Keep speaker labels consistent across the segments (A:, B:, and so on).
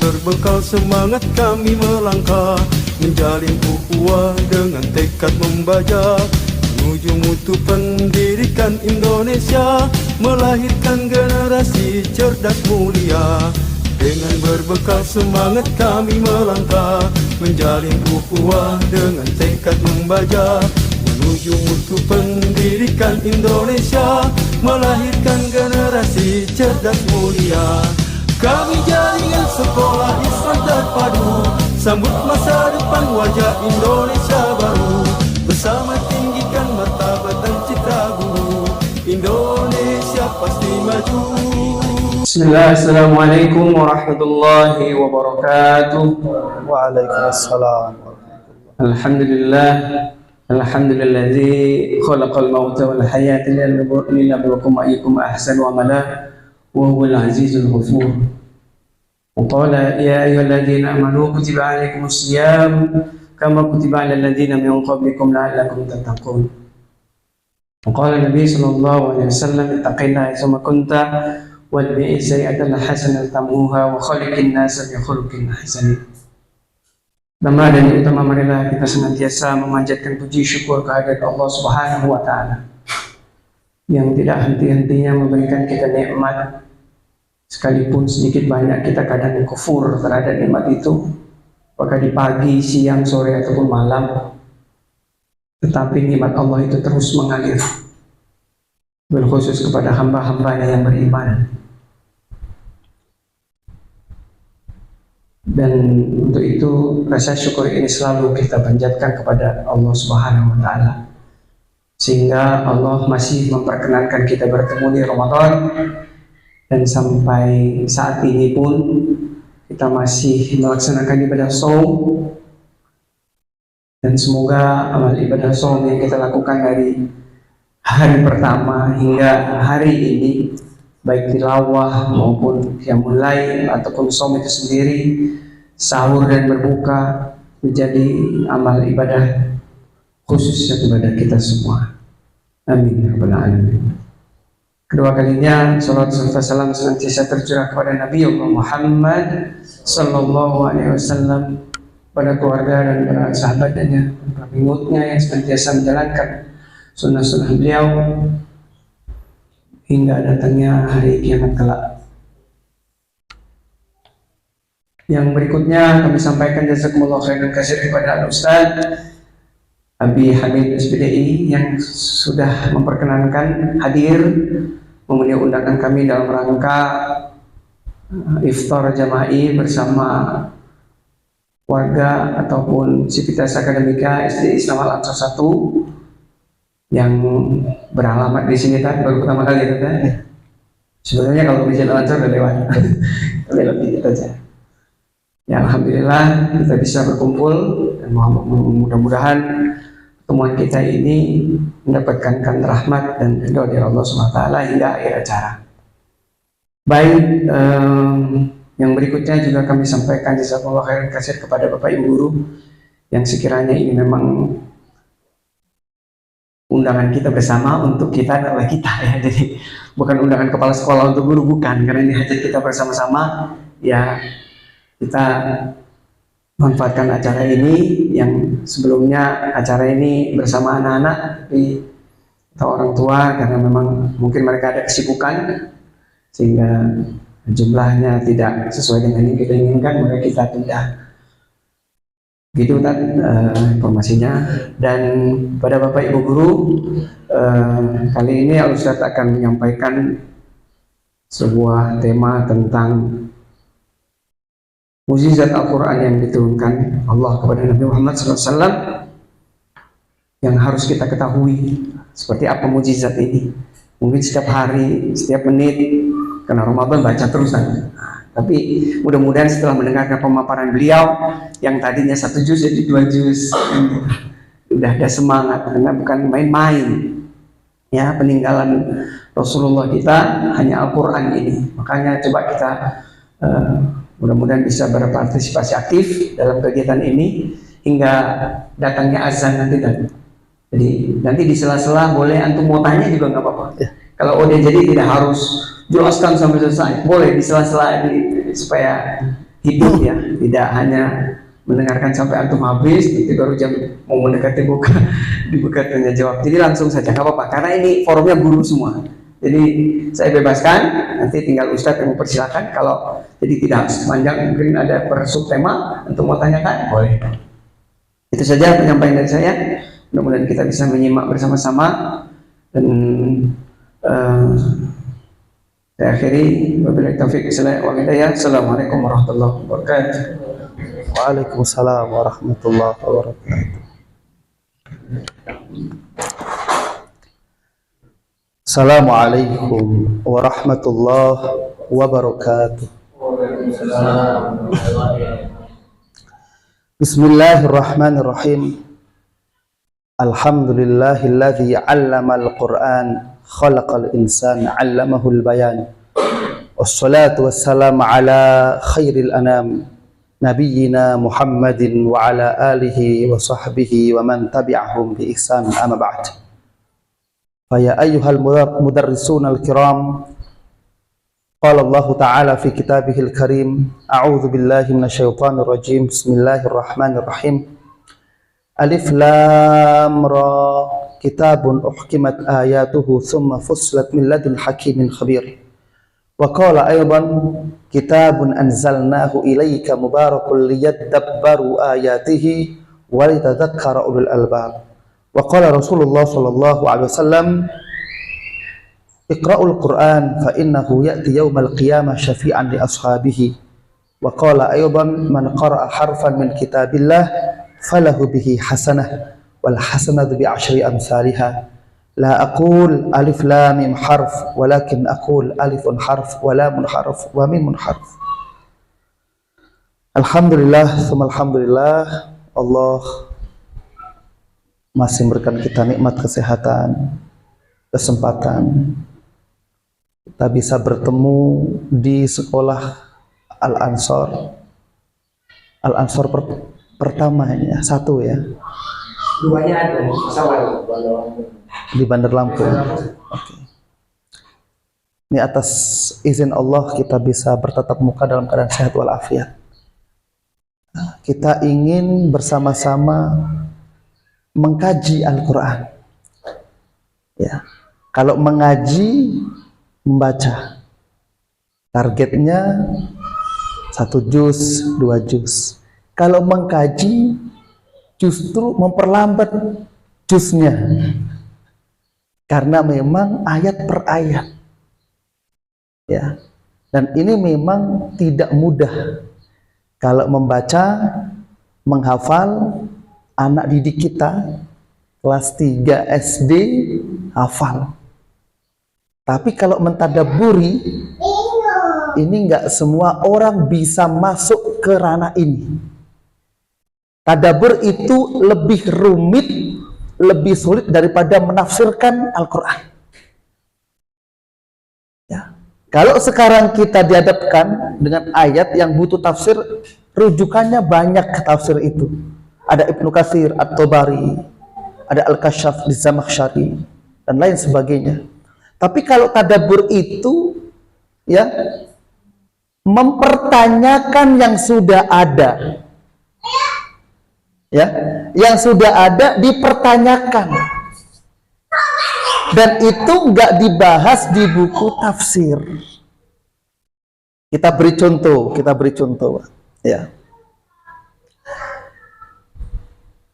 A: berbekal semangat kami melangkah, menjalin ukhuwah dengan tekad membaja, menuju mutu pendidikan Indonesia, melahirkan generasi cerdas mulia. Dengan berbekal semangat kami melangkah, menjalin ukhuwah dengan tekad membaja, menuju mutu pendidikan Indonesia, melahirkan generasi cerdas mulia. Kami jaringan sekolah Islam terpadu, sambut masa depan wajah Indonesia baru, bersama tinggikan martabat dan citra guru, Indonesia pasti maju.
B: Bismillah, Assalamualaikum warahmatullahi wabarakatuh.
C: Waalaikumsalam.
B: Alhamdulillah, alhamdulilladzi khalaqal mauta wal hayata liyabluwakum ayyukum ahsanu amala wa huwal azizul ghafur. Wa qala ya ayyuhalladzina amanu kutiba alaikumus shiyam kama kutiba alal ladzina min qablikum la'allakum tattaqun. Wa qala Nabi sallallahu alaihi wasallam ittaqillaha tsumma kunta wal bi'isai'atal hasanal tamuha wa khaliqin nasa bi khuluqin hasan. Nama dan utama marilah kita senantiasa memanjatkan puji syukur kehadirat Allah Subhanahu wa taala yang tidak henti-hentinya memberikan kita nikmat, sekalipun sedikit banyak kita kadang kufur terhadap nikmat itu, apakah di pagi, siang, sore ataupun malam, tetapi nikmat Allah itu terus mengalir, berkhusus kepada hamba-hambanya yang beriman. Dan untuk itu rasa syukur ini selalu kita panjatkan kepada Allah Subhanahu wa taala, sehingga Allah masih memperkenankan kita bertemu di Ramadan, dan sampai saat ini pun kita masih melaksanakan ibadah shaum. Dan semoga amal ibadah shaum yang kita lakukan dari hari pertama hingga hari ini, baik tilawah maupun qiyamul lail ataupun shaum itu sendiri, sahur dan berbuka, menjadi amal ibadah khusus kepada kita semua. Amin ya rabbal alamin. Kedua kalinya salawat serta salam senantiasa tercurah kepada Nabi Allah Muhammad sallallahu alaihi wasallam, pada keluarga dan para sahabatnya, para pengikutnya yang senantiasa menjalankan sunnah-sunnah beliau hingga datangnya hari kiamat kelak. Yang berikutnya kami sampaikan jazakumullah khairan katsir kepada Al-Ustaz Abi Hamid SPDI yang sudah memperkenankan hadir memenuhi undangan kami dalam rangka iftar jama'i bersama warga ataupun Sivitas Akademika SD Islam Al-Ansor 1 yang beralamat di sini kan, baru pertama kali kan. Sebenarnya kalau di Al-Ansor udah lewat, lewat dikit aja. Ya alhamdulillah kita bisa berkumpul, dan mudah-mudahan pertemuan kita ini mendapatkan rahmat dan ridho dari Allah SWT hingga akhir acara. Baik, yang berikutnya juga kami sampaikan jazakallahu khairan katsir kepada Bapak Ibu guru yang sekiranya ini memang undangan kita bersama untuk kita adalah kita ya, jadi bukan undangan kepala sekolah untuk guru, bukan, karena ini hajat kita bersama-sama ya. Kita manfaatkan acara ini yang sebelumnya acara ini bersama anak-anak atau orang tua, karena memang mungkin mereka ada kesibukan sehingga jumlahnya tidak sesuai dengan yang kita inginkan, maka kita tunda. Gitu kan informasinya. Dan pada Bapak Ibu guru, kali ini Al-Ustaz akan menyampaikan sebuah tema tentang mukjizat Al-Quran yang diturunkan Allah kepada Nabi Muhammad SAW, yang harus kita ketahui seperti apa mukjizat ini. Mungkin setiap hari, setiap menit, karena Ramadan baca terus kan. Tapi mudah-mudahan setelah mendengarkan pemaparan beliau yang tadinya 1 juz jadi 2 juz, udah ada semangat, karena bukan main-main ya peninggalan Rasulullah kita hanya Al-Quran ini. Makanya coba kita mudah-mudahan bisa berpartisipasi aktif dalam kegiatan ini hingga datangnya azan nanti kan. Jadi nanti di sela-sela boleh antum mau tanya juga nggak apa-apa. Ya. Kalau udah jadi tidak harus jelaskan sampai selesai, boleh di sela-sela supaya hidup ya, tidak hanya mendengarkan sampai antum habis, nanti baru jam mau mendekati buka dibuka tanya jawab. Jadi langsung saja, nggak apa-apa, karena ini forumnya guru semua. Jadi saya bebaskan, nanti tinggal Ustadz yang mempersilahkan. Kalau jadi tidak harus panjang, mungkin ada per subtema untuk mau tanyakan, boleh. Itu saja penyampaian dari saya. Mudah-mudahan kita bisa menyimak bersama-sama. Dan saya akhiri, wabillahi taufiq wal hidayah. Assalamualaikum warahmatullahi wabarakatuh.
C: Waalaikumsalam warahmatullahi wabarakatuh. Assalamualaikum warahmatullahi wabarakatuh. Bismillahirrahmanirrahim. Alhamdulillahilladzi 'allamal Qur'an khalaqal insana 'allamahul bayan. Wassalatu wassalamu ala khairil anam nabiyyina Muhammadin wa ala alihi wa sahbihi wa man tabi'ahum bi ihsan, amma ba'd. Fa ya ayyuhal mudarrisun al-kiram, qala Allah ta'ala fi kitabihil karim, a'udzu billahi minasyaitonir rajim, bismillahirrahmanirrahim. Alif lam ra, kitabun uhkimat ayatuhu thumma fussilat min ladun hakimin khabir. Wa qala aydan, kitabun anzalnahu ilaika mubarakun liyadabbaru ayatihi wa litadzakkara ulul albab. Wa qala Rasulullah sallallahu alaihi wasallam, iqra'ul Qur'an fa innahu ya'ti yaumal qiyamah syafi'an li ashabihi. Wa qala aydan, man qara'a harfan min kitabillah falahu bihi hasanah wal hasanatu bi asyri amsalha. La aqul alif lam mim harf walakin aqul alifun harf wa lamun harf wa mimun harf. Alhamdulillah, tsumma alhamdulillah, Allah masih memberikan kita nikmat kesehatan, kesempatan kita bisa bertemu di sekolah Al-Ansor. Al-Ansor pertamanya satu ya.
B: Duanya ada, pesawat
C: Di Bandar Lampung. Oke. Ini atas izin Allah kita bisa bertatap muka dalam keadaan sehat walafiat. Kita ingin bersama-sama mengkaji Al-Quran. Ya. Kalau mengaji, membaca. Targetnya 1 juz, 2 juz. Kalau mengkaji, justru memperlambat juznya. Karena memang ayat per ayat. Ya. Dan ini memang tidak mudah. Kalau membaca, menghafal, anak didik kita kelas 3 SD hafal. Tapi kalau mentadaburi, ini nggak semua orang bisa masuk ke ranah ini. Tadabbur itu lebih rumit, lebih sulit daripada menafsirkan Al-Quran. Ya. Kalau sekarang kita dihadapkan dengan ayat yang butuh tafsir, rujukannya banyak ke tafsir itu. Ada Ibnu Katsir, At-Tabari, ada Al-Kasyaf di Zamakhsyari, dan lain sebagainya. Tapi kalau tadabbur itu, ya, mempertanyakan yang sudah ada. Ya, yang sudah ada dipertanyakan, dan itu nggak dibahas di buku tafsir. Kita beri contoh, ya.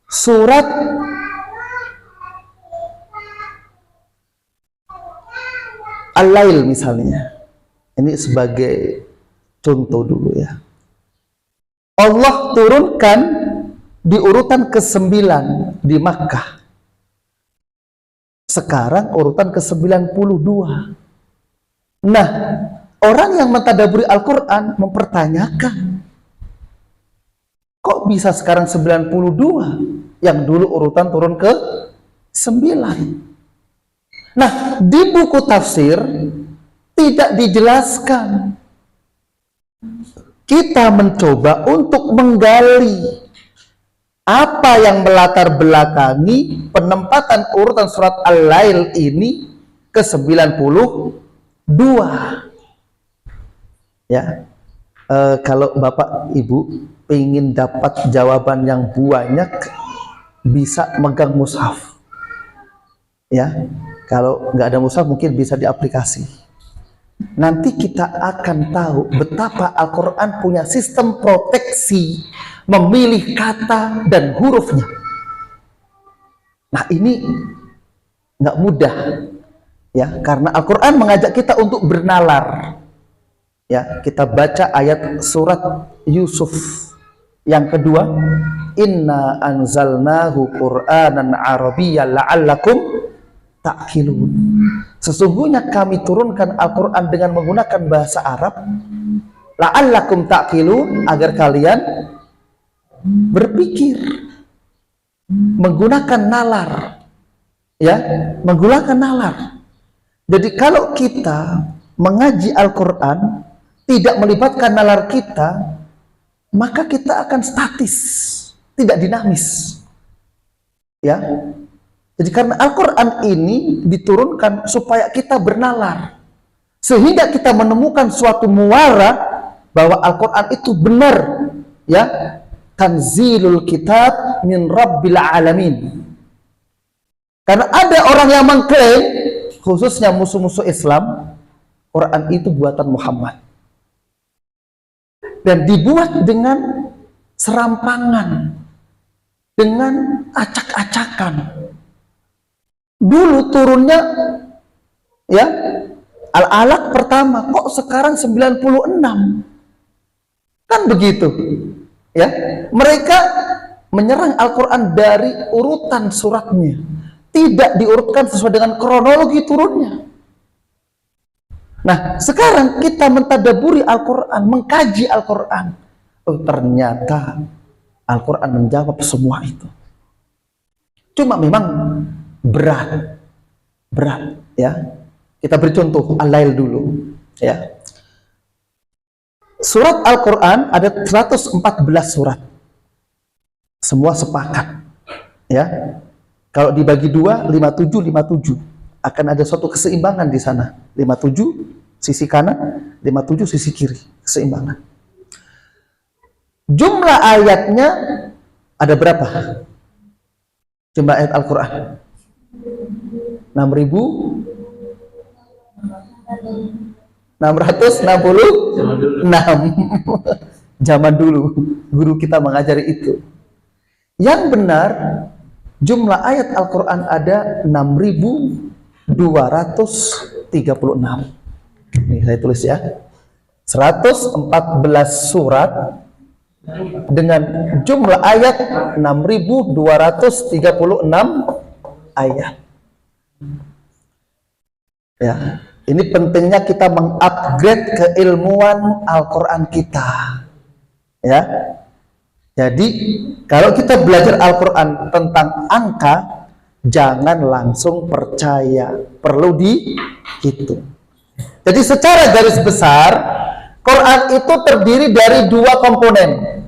C: Surat Al-Lail misalnya, ini sebagai contoh dulu ya. Allah turunkan di urutan ke-9 di Makkah. Sekarang urutan ke-92. Nah, orang yang mentadaburi Al-Quran mempertanyakan, kok bisa sekarang 92? Yang dulu urutan turun ke 9. Nah, di buku tafsir tidak dijelaskan. Kita mencoba untuk menggali apa yang melatar belakangi penempatan urutan surat Al-Lail ini ke 92. Ya. kalau Bapak Ibu pengen dapat jawaban yang banyak, bisa megang mushaf. Ya, kalau nggak ada mushaf mungkin bisa di aplikasi. Nanti kita akan tahu betapa Al-Quran punya sistem proteksi memilih kata dan hurufnya. Nah, ini nggak mudah, ya, karena Al-Quran mengajak kita untuk bernalar. Ya, kita baca ayat surat Yusuf yang kedua, inna anzalnahu qur'anan arabiyyan la'allakum ta'qilun. Sesungguhnya kami turunkan Al-Quran dengan menggunakan bahasa Arab, la'allakum ta'qilun, agar kalian berpikir, menggunakan nalar, ya, menggunakan nalar. Jadi kalau kita mengaji Al-Quran tidak melibatkan nalar kita, maka kita akan statis, tidak dinamis. Ya, jadi karena Al-Quran ini diturunkan supaya kita bernalar, sehingga kita menemukan suatu muara bahwa Al-Quran itu benar, ya, tanzilul kitab min rabbil alamin. Karena ada orang yang mengklaim, khususnya musuh-musuh Islam, Quran itu buatan Muhammad dan dibuat dengan serampangan, dengan acak-acakan. Dulu turunnya, ya, Al-Alaq pertama, kok sekarang 96? Kan begitu, ya. Mereka menyerang Al-Quran dari urutan suratnya, tidak diurutkan sesuai dengan kronologi turunnya. Nah, sekarang kita mentadaburi Al-Quran, mengkaji Al-Quran. Oh, ternyata Al-Quran menjawab semua itu. Cuma memang berat, ya. Kita beri contoh Al-Lail dulu, ya. Surat Al-Quran ada 114 surat. Semua sepakat, ya. Kalau dibagi dua, 57, akan ada suatu keseimbangan di sana. 57 sisi kanan, 57 sisi kiri, keseimbangan. Jumlah ayatnya ada berapa? Jumlah ayat Al-Quran 6.666. Zaman dulu guru kita mengajari itu. Yang benar jumlah ayat Al-Quran ada 6.236. Ini saya tulis ya, 114 surat dengan jumlah ayat 6.236 ayat. Ya, ini pentingnya kita mengupgrade keilmuan Al-Quran kita. Ya, jadi kalau kita belajar Al-Quran tentang angka, jangan langsung percaya, perlu dihitung. Jadi secara garis besar, Quran itu terdiri dari dua komponen.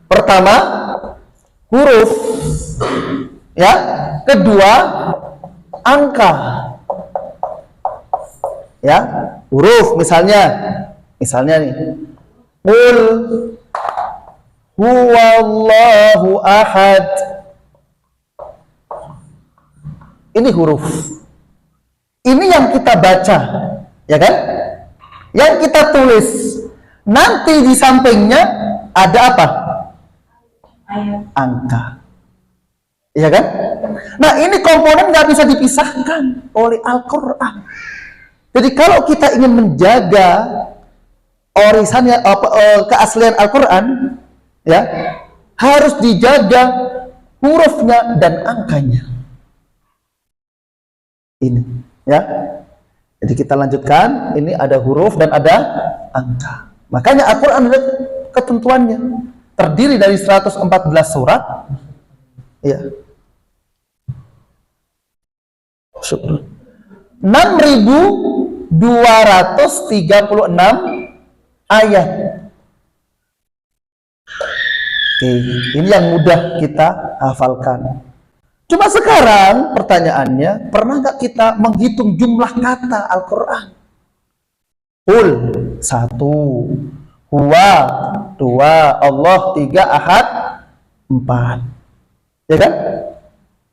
C: Pertama, huruf, ya. Kedua, angka, ya. Huruf, misalnya nih, Qul huwallahu ahad. Ini huruf. Ini yang kita baca, ya kan? Yang kita tulis. Nanti di sampingnya ada apa? Angka, ya kan? Nah, ini komponen nggak bisa dipisahkan oleh Al-Quran. Jadi kalau kita ingin menjaga orisannya, keaslian Al-Quran, ya, harus dijaga hurufnya dan angkanya. Ini, ya. Jadi kita lanjutkan. Ini ada huruf dan ada angka. Makanya Al-Quran ada ketentuannya. Terdiri dari 114 surat, ya. 6.236 ayat. Oke, ini yang mudah kita hafalkan. Cuma sekarang pertanyaannya, pernah nggak kita menghitung jumlah kata Al-Quran? Qul 1, Huwa 2, Allah 3, Ahad 4. Ya kan?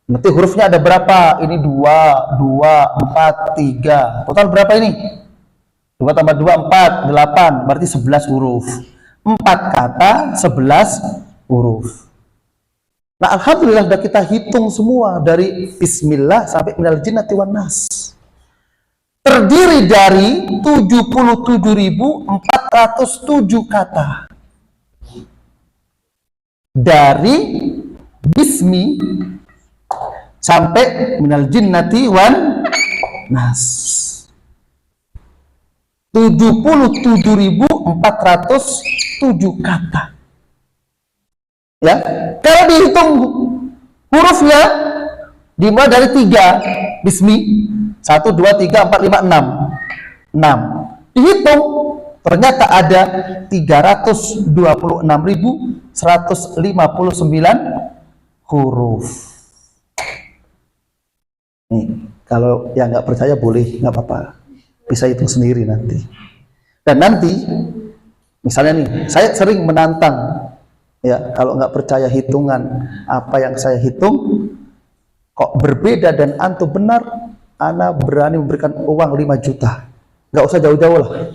C: Nanti hurufnya ada berapa? Ini 2, 4, 3. Total berapa ini? 2 tambah 2, 4, 8. Berarti 11 huruf. 4 kata, 11 huruf. Nah, alhamdulillah sudah kita hitung semua dari Bismillah sampai minal jinnati wan nas. Terdiri dari 77.407 kata. Dari Bismi sampai minal jinnati wan nas. 77.407 kata. Ya, kalau dihitung hurufnya dimulai dari 3 Bismi 1, 2, 3, 4, 5, 6. Dihitung ternyata ada 326.159 huruf. Nih, kalau yang nggak percaya boleh, nggak apa-apa, bisa hitung sendiri nanti. Dan nanti misalnya nih, saya sering menantang, ya, kalau nggak percaya hitungan apa yang saya hitung kok berbeda dan antum benar, ana berani memberikan uang 5 juta. Nggak usah jauh-jauh lah,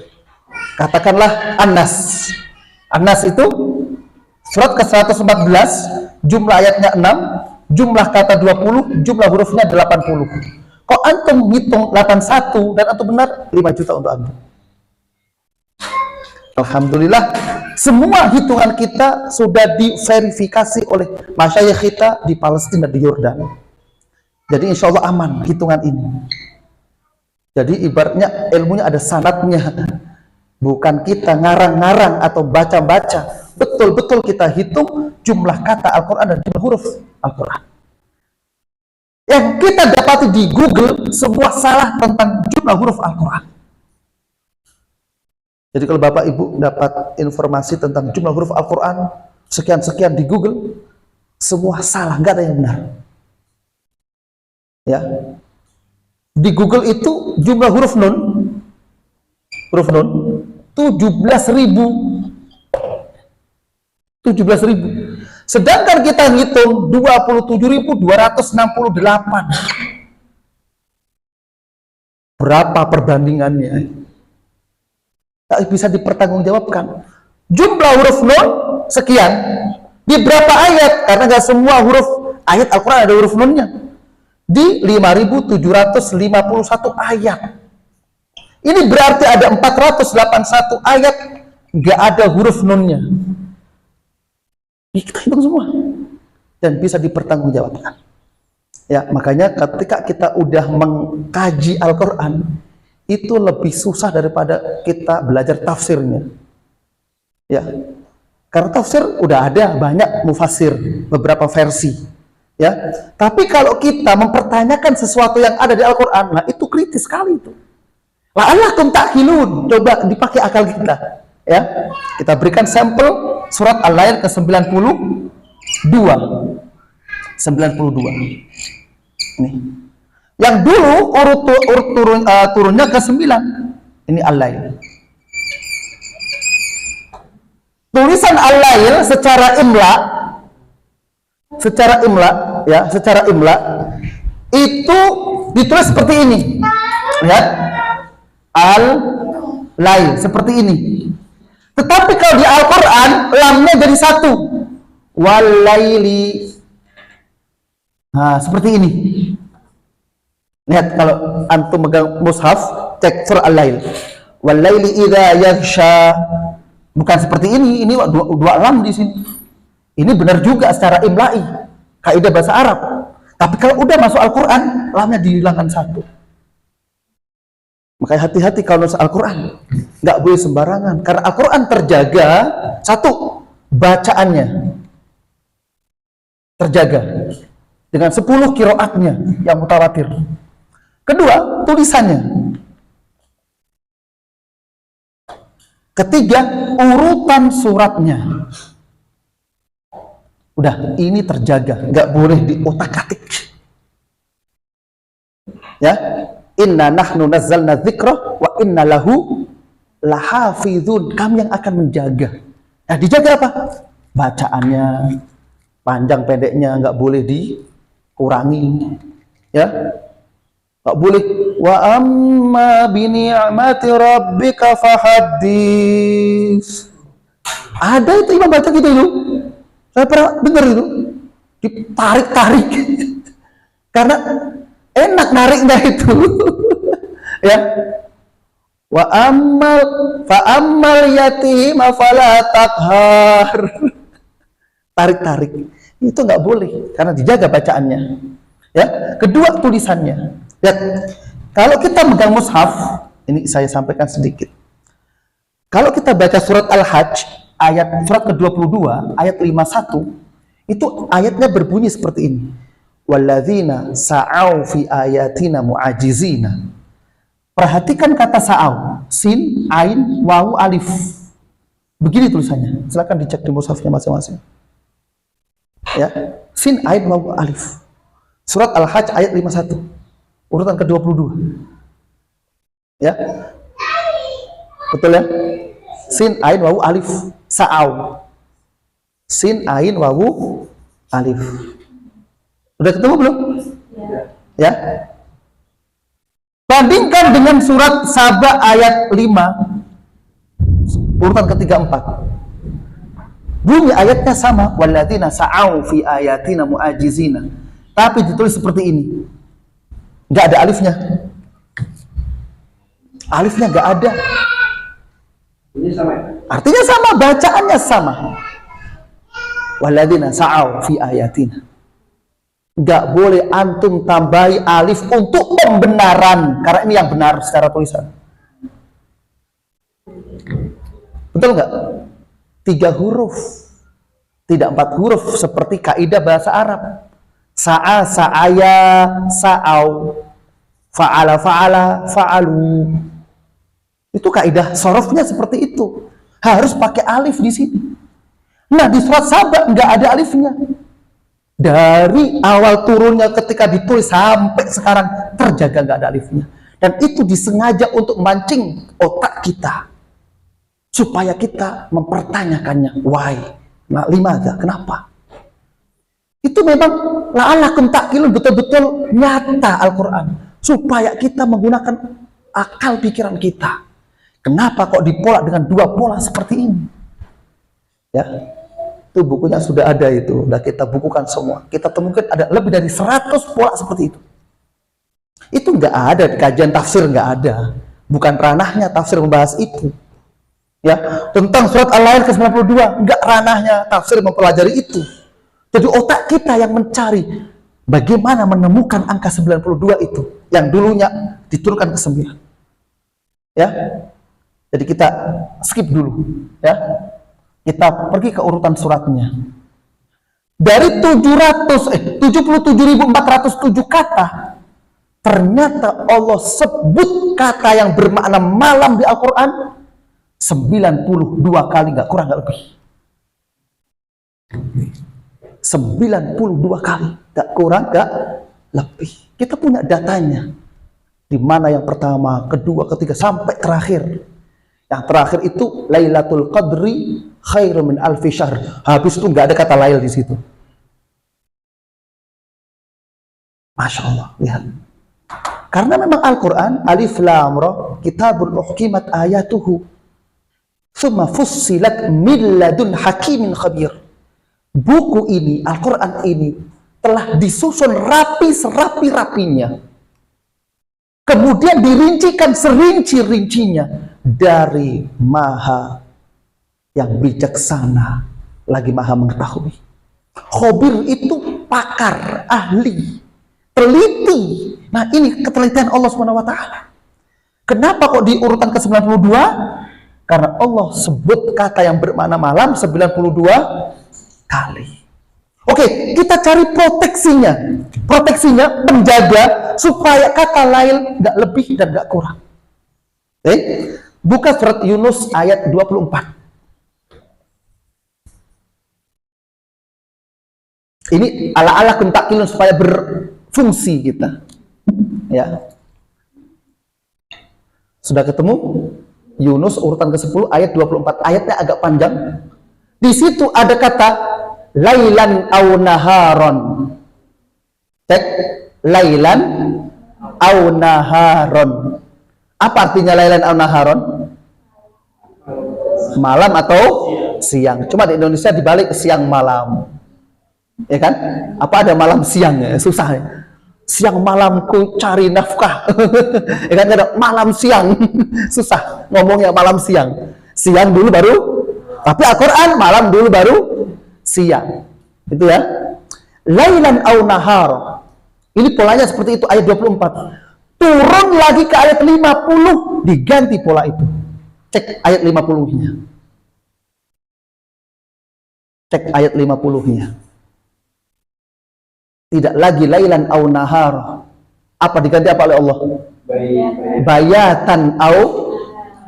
C: katakanlah An-Nas. An-Nas itu surat ke-114, jumlah ayatnya 6, jumlah kata 20, jumlah hurufnya 80. Kok antum hitung 81 dan antum benar, 5 juta untuk antum. Alhamdulillah, semua hitungan kita sudah diverifikasi oleh masyayikh kita di Palestina, di Yordan. Jadi insya Allah aman hitungan ini. Jadi ibaratnya ilmunya ada sanadnya. Bukan kita ngarang-ngarang atau baca-baca. Betul-betul kita hitung jumlah kata Al-Quran dan jumlah huruf Al-Quran. Yang kita dapati di Google semua salah tentang jumlah huruf Al-Quran. Jadi kalau Bapak Ibu dapat informasi tentang jumlah huruf Al-Quran sekian-sekian di Google, semua salah, nggak ada yang benar. Ya, di Google itu jumlah huruf nun 17.000. Sedangkan kita ngitung 27.268. Berapa perbandingannya? Tak bisa dipertanggungjawabkan. Jumlah huruf nun sekian, di berapa ayat? Karena nggak semua huruf ayat Al-Quran ada huruf nunnya. Di 5.751 ayat. Ini berarti ada 481 ayat nggak ada huruf nunnya. Ini kita hitung semua dan bisa dipertanggungjawabkan. Ya, makanya ketika kita udah mengkaji Al-Quran, itu lebih susah daripada kita belajar tafsirnya. Ya, karena tafsir udah ada banyak mufassir, beberapa versi. Ya, tapi kalau kita mempertanyakan sesuatu yang ada di Al-Quran, nah itu kritis sekali itu. La'allakum ta'qilun, coba dipakai akal kita. Ya, kita berikan sampel surat Al-Lail ke-92. 92. Nih. Yang dulu turunnya ke-9. Ini Al-Lail. Tulisan Al-Lail secara imla itu ditulis seperti ini. Lihat. Al-Lail seperti ini. Tetapi kalau di Al-Quran lamnya jadi satu. Wal-laili. Nah, seperti ini. Lihat kalau antum megang mushaf, cek surah Al-Lail. Wal-laili idza yaghsha. Bukan seperti ini dua lam di sini. Ini benar juga secara imla'i, kaidah bahasa Arab. Tapi kalau udah masuk Al-Quran, lamnya dihilangkan satu. Makanya hati-hati kalau nulis Al-Quran, nggak boleh sembarangan. Karena Al-Quran terjaga, satu, bacaannya terjaga dengan 10 qiraatnya yang mutawatir. Kedua, tulisannya. Ketiga, urutan suratnya. Udah, ini terjaga, nggak boleh diotak-atik. Ya, inna nahnu nazzalna dzikra wa inna lahu lahafizun, kami yang akan menjaga. Nah, dijaga apa? Bacaannya, panjang pendeknya nggak boleh dikurangi, ya. Nggak boleh. Wa amma bi ni'mati rabbika fahaddits. Ada itu imam baca gitu itu. Saya pernah dengar itu. Ditarik-tarik. Karena enak nariknya itu. Ya. Wa ammal yatim fala taqhar. Tarik-tarik. Itu nggak boleh karena dijaga bacaannya. Ya. Kedua, tulisannya. Ya. Kalau kita megang mushaf, ini saya sampaikan sedikit. Kalau kita baca surat Al-Hajj, surat ke-22, ayat 51, itu ayatnya berbunyi seperti ini. Walladzina sa'au fi ayatina mu'ajizina. Perhatikan kata sa'au, sin, ain, wawu, alif. Begini tulisannya. Silakan dicek di mushafnya masing-masing. Ya, sin, ain, wawu, alif. Surat Al-Hajj ayat 51. Urutan ke-22. Ya. Betul ya? Sin, ain, wawu, alif. Sa'au. Sin, ain, wawu, alif. Udah ketemu belum? Ya. Bandingkan dengan surat Saba ayat 5. Urutan ke-34. Bunyi ayatnya sama. Walladzina sa'au fi ayatina mu'ajizina. Tapi ditulis seperti ini. Nggak ada alifnya. Alifnya nggak ada.
B: Ini sama ya?
C: Artinya sama, bacaannya sama. Walladzina sa'au fi ayatina. Nggak boleh antum tambahi alif untuk pembenaran, karena ini yang benar secara tulisan. Betul nggak? 3 huruf, tidak 4 huruf seperti kaidah bahasa Arab. Sa'a, sa'aya, sa'au, fa'ala, fa'ala, fa'alu. Itu kaidah sorofnya seperti itu. Harus pakai alif di sini. Nah, di surat Saba nggak ada alifnya. Dari awal turunnya ketika ditulis sampai sekarang terjaga nggak ada alifnya. Dan itu disengaja untuk memancing otak kita. Supaya kita mempertanyakannya. Why? Nah, limada? Kenapa? Itu memang la'alakum ta'qilun, betul-betul nyata Al-Quran. Supaya kita menggunakan akal pikiran kita. Kenapa kok dipola dengan 2 pola seperti ini? Ya, itu bukunya sudah ada itu. Sudah kita bukukan semua. Kita temukan ada lebih dari 100 pola seperti itu. Itu nggak ada di kajian tafsir, nggak ada. Bukan ranahnya tafsir membahas itu. Ya, tentang surat Al-Lail ke-92, nggak ranahnya tafsir mempelajari itu. Jadi otak kita yang mencari bagaimana menemukan angka 92 itu yang dulunya diturunkan ke 9. Ya. Jadi kita skip dulu, ya. Kita pergi ke urutan suratnya. Dari 77.407 kata, ternyata Allah sebut kata yang bermakna malam di Al-Quran 92 kali, nggak kurang nggak lebih. 92 kali, nggak kurang nggak lebih. Kita punya datanya. Di mana yang pertama, kedua, ketiga, sampai terakhir. Yang terakhir itu Lailatul Qadri khairum min alfi syahr. Habis itu nggak ada kata lail di situ. Masya Allah, lihat. Karena memang Al-Quran alif lam ra kitabul uhkimat ayatuhu summa fussilat min ladun hakimin khabir. Buku ini, Al-Quran ini telah disusun rapi serapi-rapinya. Kemudian dirincikan serinci-rincinya dari Maha yang bijaksana lagi Maha mengetahui. Khabir itu pakar, ahli, teliti. Nah, ini ketelitian Allah SWT. Kenapa kok di urutan ke-92? Karena Allah sebut kata yang bermakna malam 92 kali. Oke, kita cari proteksinya. Proteksinya menjaga supaya kata lail nggak lebih dan nggak kurang. Oke, buka surat Yunus ayat 24. Ini ala-ala kentakilun supaya berfungsi kita. Ya. Sudah ketemu? Yunus urutan ke-10 ayat 24. Ayatnya agak panjang. Di situ ada kata lailan au naharon. Cek, lailan au naharon. Apa artinya lailan au naharon? Malam atau siang. Cuma di Indonesia dibalik siang malam. Ya kan? Apa ada malam siang ya? Susah ya. Siang malamku cari nafkah. Ya kan, ada malam siang. Susah ngomongnya malam siang. Siang dulu baru, tapi Al-Qur'an malam dulu baru siang. Itu ya. Lailan au nahar. Ini polanya seperti itu ayat 24. Turun lagi ke ayat 50 diganti pola itu. Cek ayat 50-nya. Cek ayat 50-nya. Tidak lagi lailan au nahar. Apa diganti apa oleh Allah? Bayatan au.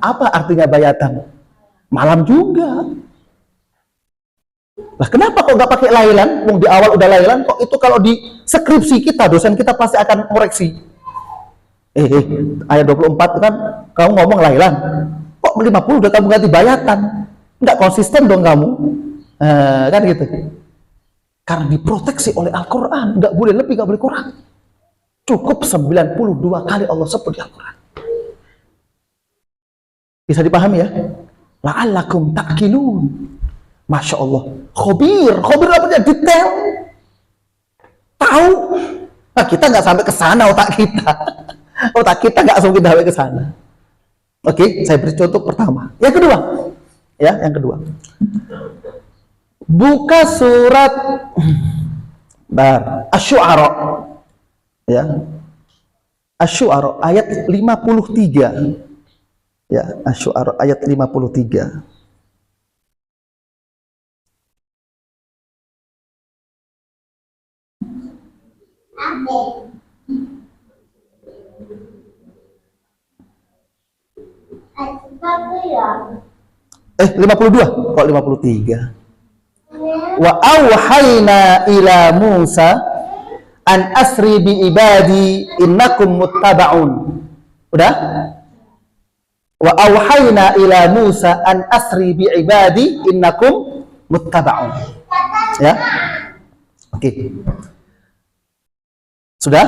C: Apa artinya bayatan? Malam juga. Lah kenapa kok nggak pakai lailan? Mung di awal udah lailan, kok itu kalau di skripsi kita dosen kita pasti akan koreksi. Ayat 24 kan kamu ngomong lailan. Kok 50 udah kamu ganti bayatan? Nggak konsisten dong kamu. Kan gitu. Karena diproteksi oleh Al-Quran, nggak boleh lebih, nggak boleh kurang. Cukup 92 kali Allah sebut di Al-Quran. Bisa dipahami ya? La'allakum ta'qilun. Masya Allah. Khobir namanya detail. Tahu. Nah, kita nggak sampai ke sana otak kita. Otak kita nggak sampai ke sana. Oke, saya beri contoh pertama. Yang kedua. Ya, yang kedua. Buka surat Asy-Syu'ara. Ya. Asy-Syu'ara ayat 53. Ya, Asy-Syu'ara ayat 53. Eh, 52. Kok 53? Wa auhayna ila Musa an asri bi ibadi innakum muttaba'un. Udah? Wa auhayna ila Musa an asri bi ibadi innakum muttaba'un. Ya? Oke. Sudah?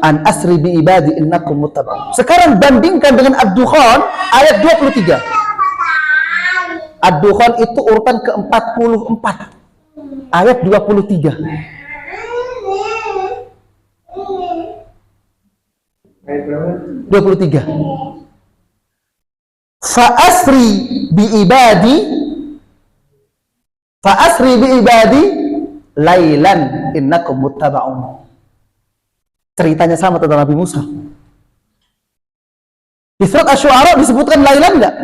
C: An asri bi ibadi innakum muttaba'un. Sekarang bandingkan dengan Ad-Dukhan ayat 23. Ad-Dukhan itu urutan ke-44 ayat 23. Ayat berapa? 23. Fa'asri bi ibadi lailan innakum muttaba'un. Ceritanya sama tentang Nabi Musa. Di surat Asy-Syu'ara disebutkan lailan enggak?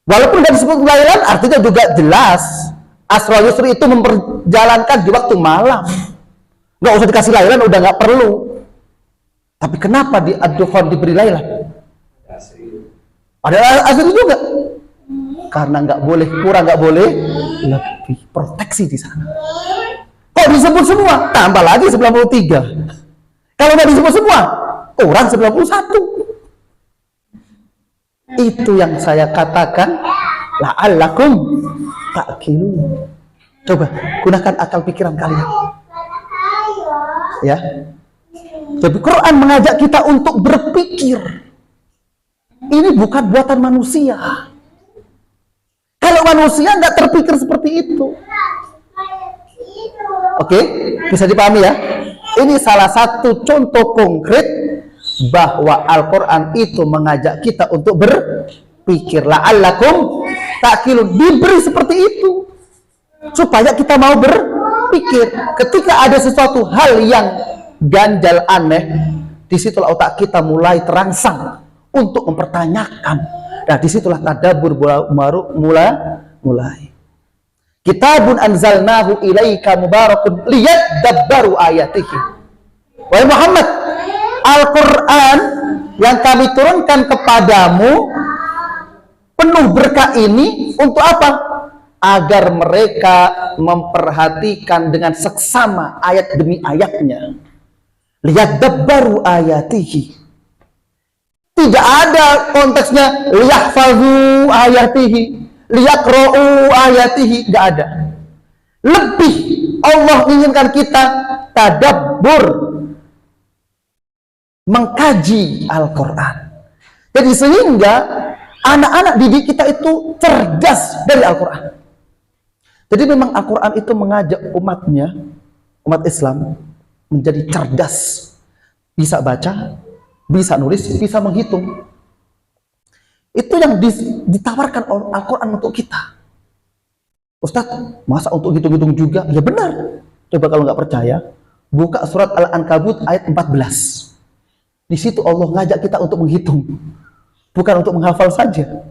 C: Walaupun tidak disebut lailan, artinya juga jelas. Asra yusri itu memperjalankan di waktu malam. Nggak usah dikasih lailan, udah nggak perlu. Tapi kenapa di Ad-Dukhan diberi lailan? Ada asri juga. Karena nggak boleh kurang, nggak boleh lebih. Proteksi di sana. Kok disebut semua? Tambah lagi 93. Kalau nggak disebut semua, kurang 91. Itu yang saya katakan la'allakum ta'qilun. Coba gunakan akal pikiran kalian. Ya. Jadi Quran mengajak kita untuk berpikir. Ini bukan buatan manusia. Kalau manusia nggak terpikir seperti itu. Oke, bisa dipahami ya? Ini salah satu contoh konkret bahwa Al-Quran itu mengajak kita untuk berpikir. La'allakum ta'qilun. Diberi seperti itu supaya kita mau berpikir. Ketika ada sesuatu hal yang ganjal, aneh, disitulah otak kita mulai terangsang untuk mempertanyakan. Nah, disitulah tadabbur baru mulai. Kitabun anzalnahu ilaika mubarakun liyadabbaru ayatihi. Wahai Muhammad, Al-Quran yang kami turunkan kepadamu penuh berkah ini untuk apa? Agar mereka memperhatikan dengan seksama ayat demi ayatnya. Liyadabbaru ayatihi. Tidak ada konteksnya liyahfazu ayatihi, liyaqra'u ayatihi, enggak ada. Lebih Allah inginkan kita tadabbur, mengkaji Al-Quran. Jadi sehingga anak-anak didik kita itu cerdas dari Al-Quran. Jadi memang Al-Quran itu mengajak umatnya, umat Islam, menjadi cerdas. Bisa baca, bisa nulis, bisa menghitung. Itu yang ditawarkan oleh Al-Quran untuk kita. Ustadz, masa untuk hitung-hitung juga? Ya benar. Coba kalau nggak percaya, buka surat Al-Ankabut ayat 14. Di situ Allah ngajak kita untuk menghitung, bukan untuk menghafal saja.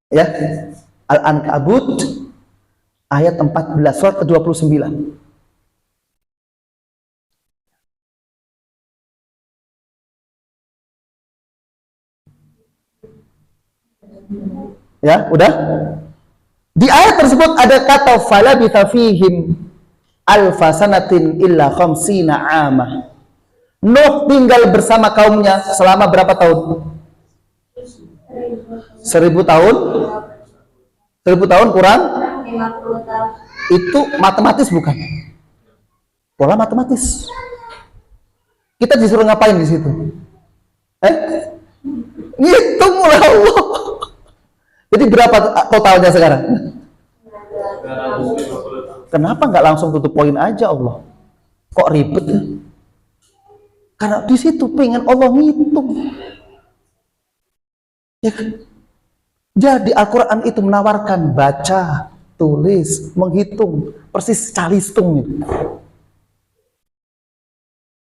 C: Ya, Al-Ankabut ayat 14, surat ke-29. Ya, udah? Di ayat tersebut ada kata falabitha fihim alfasanatin illa khamsina amah. Nuh tinggal bersama kaumnya selama berapa tahun? 1000 tahun? 1000 tahun kurang?
D: 50 tahun.
C: Itu matematis bukan? Pola matematis. Kita disuruh ngapain di situ? Ngitung oleh Allah. Jadi berapa totalnya sekarang? Kenapa nggak langsung tutup poin aja Allah? Kok ribet ya? Karena di situ pengen Allah ngitung. Ya kan? Jadi Al-Quran itu menawarkan baca, tulis, menghitung, persis calistung gitu.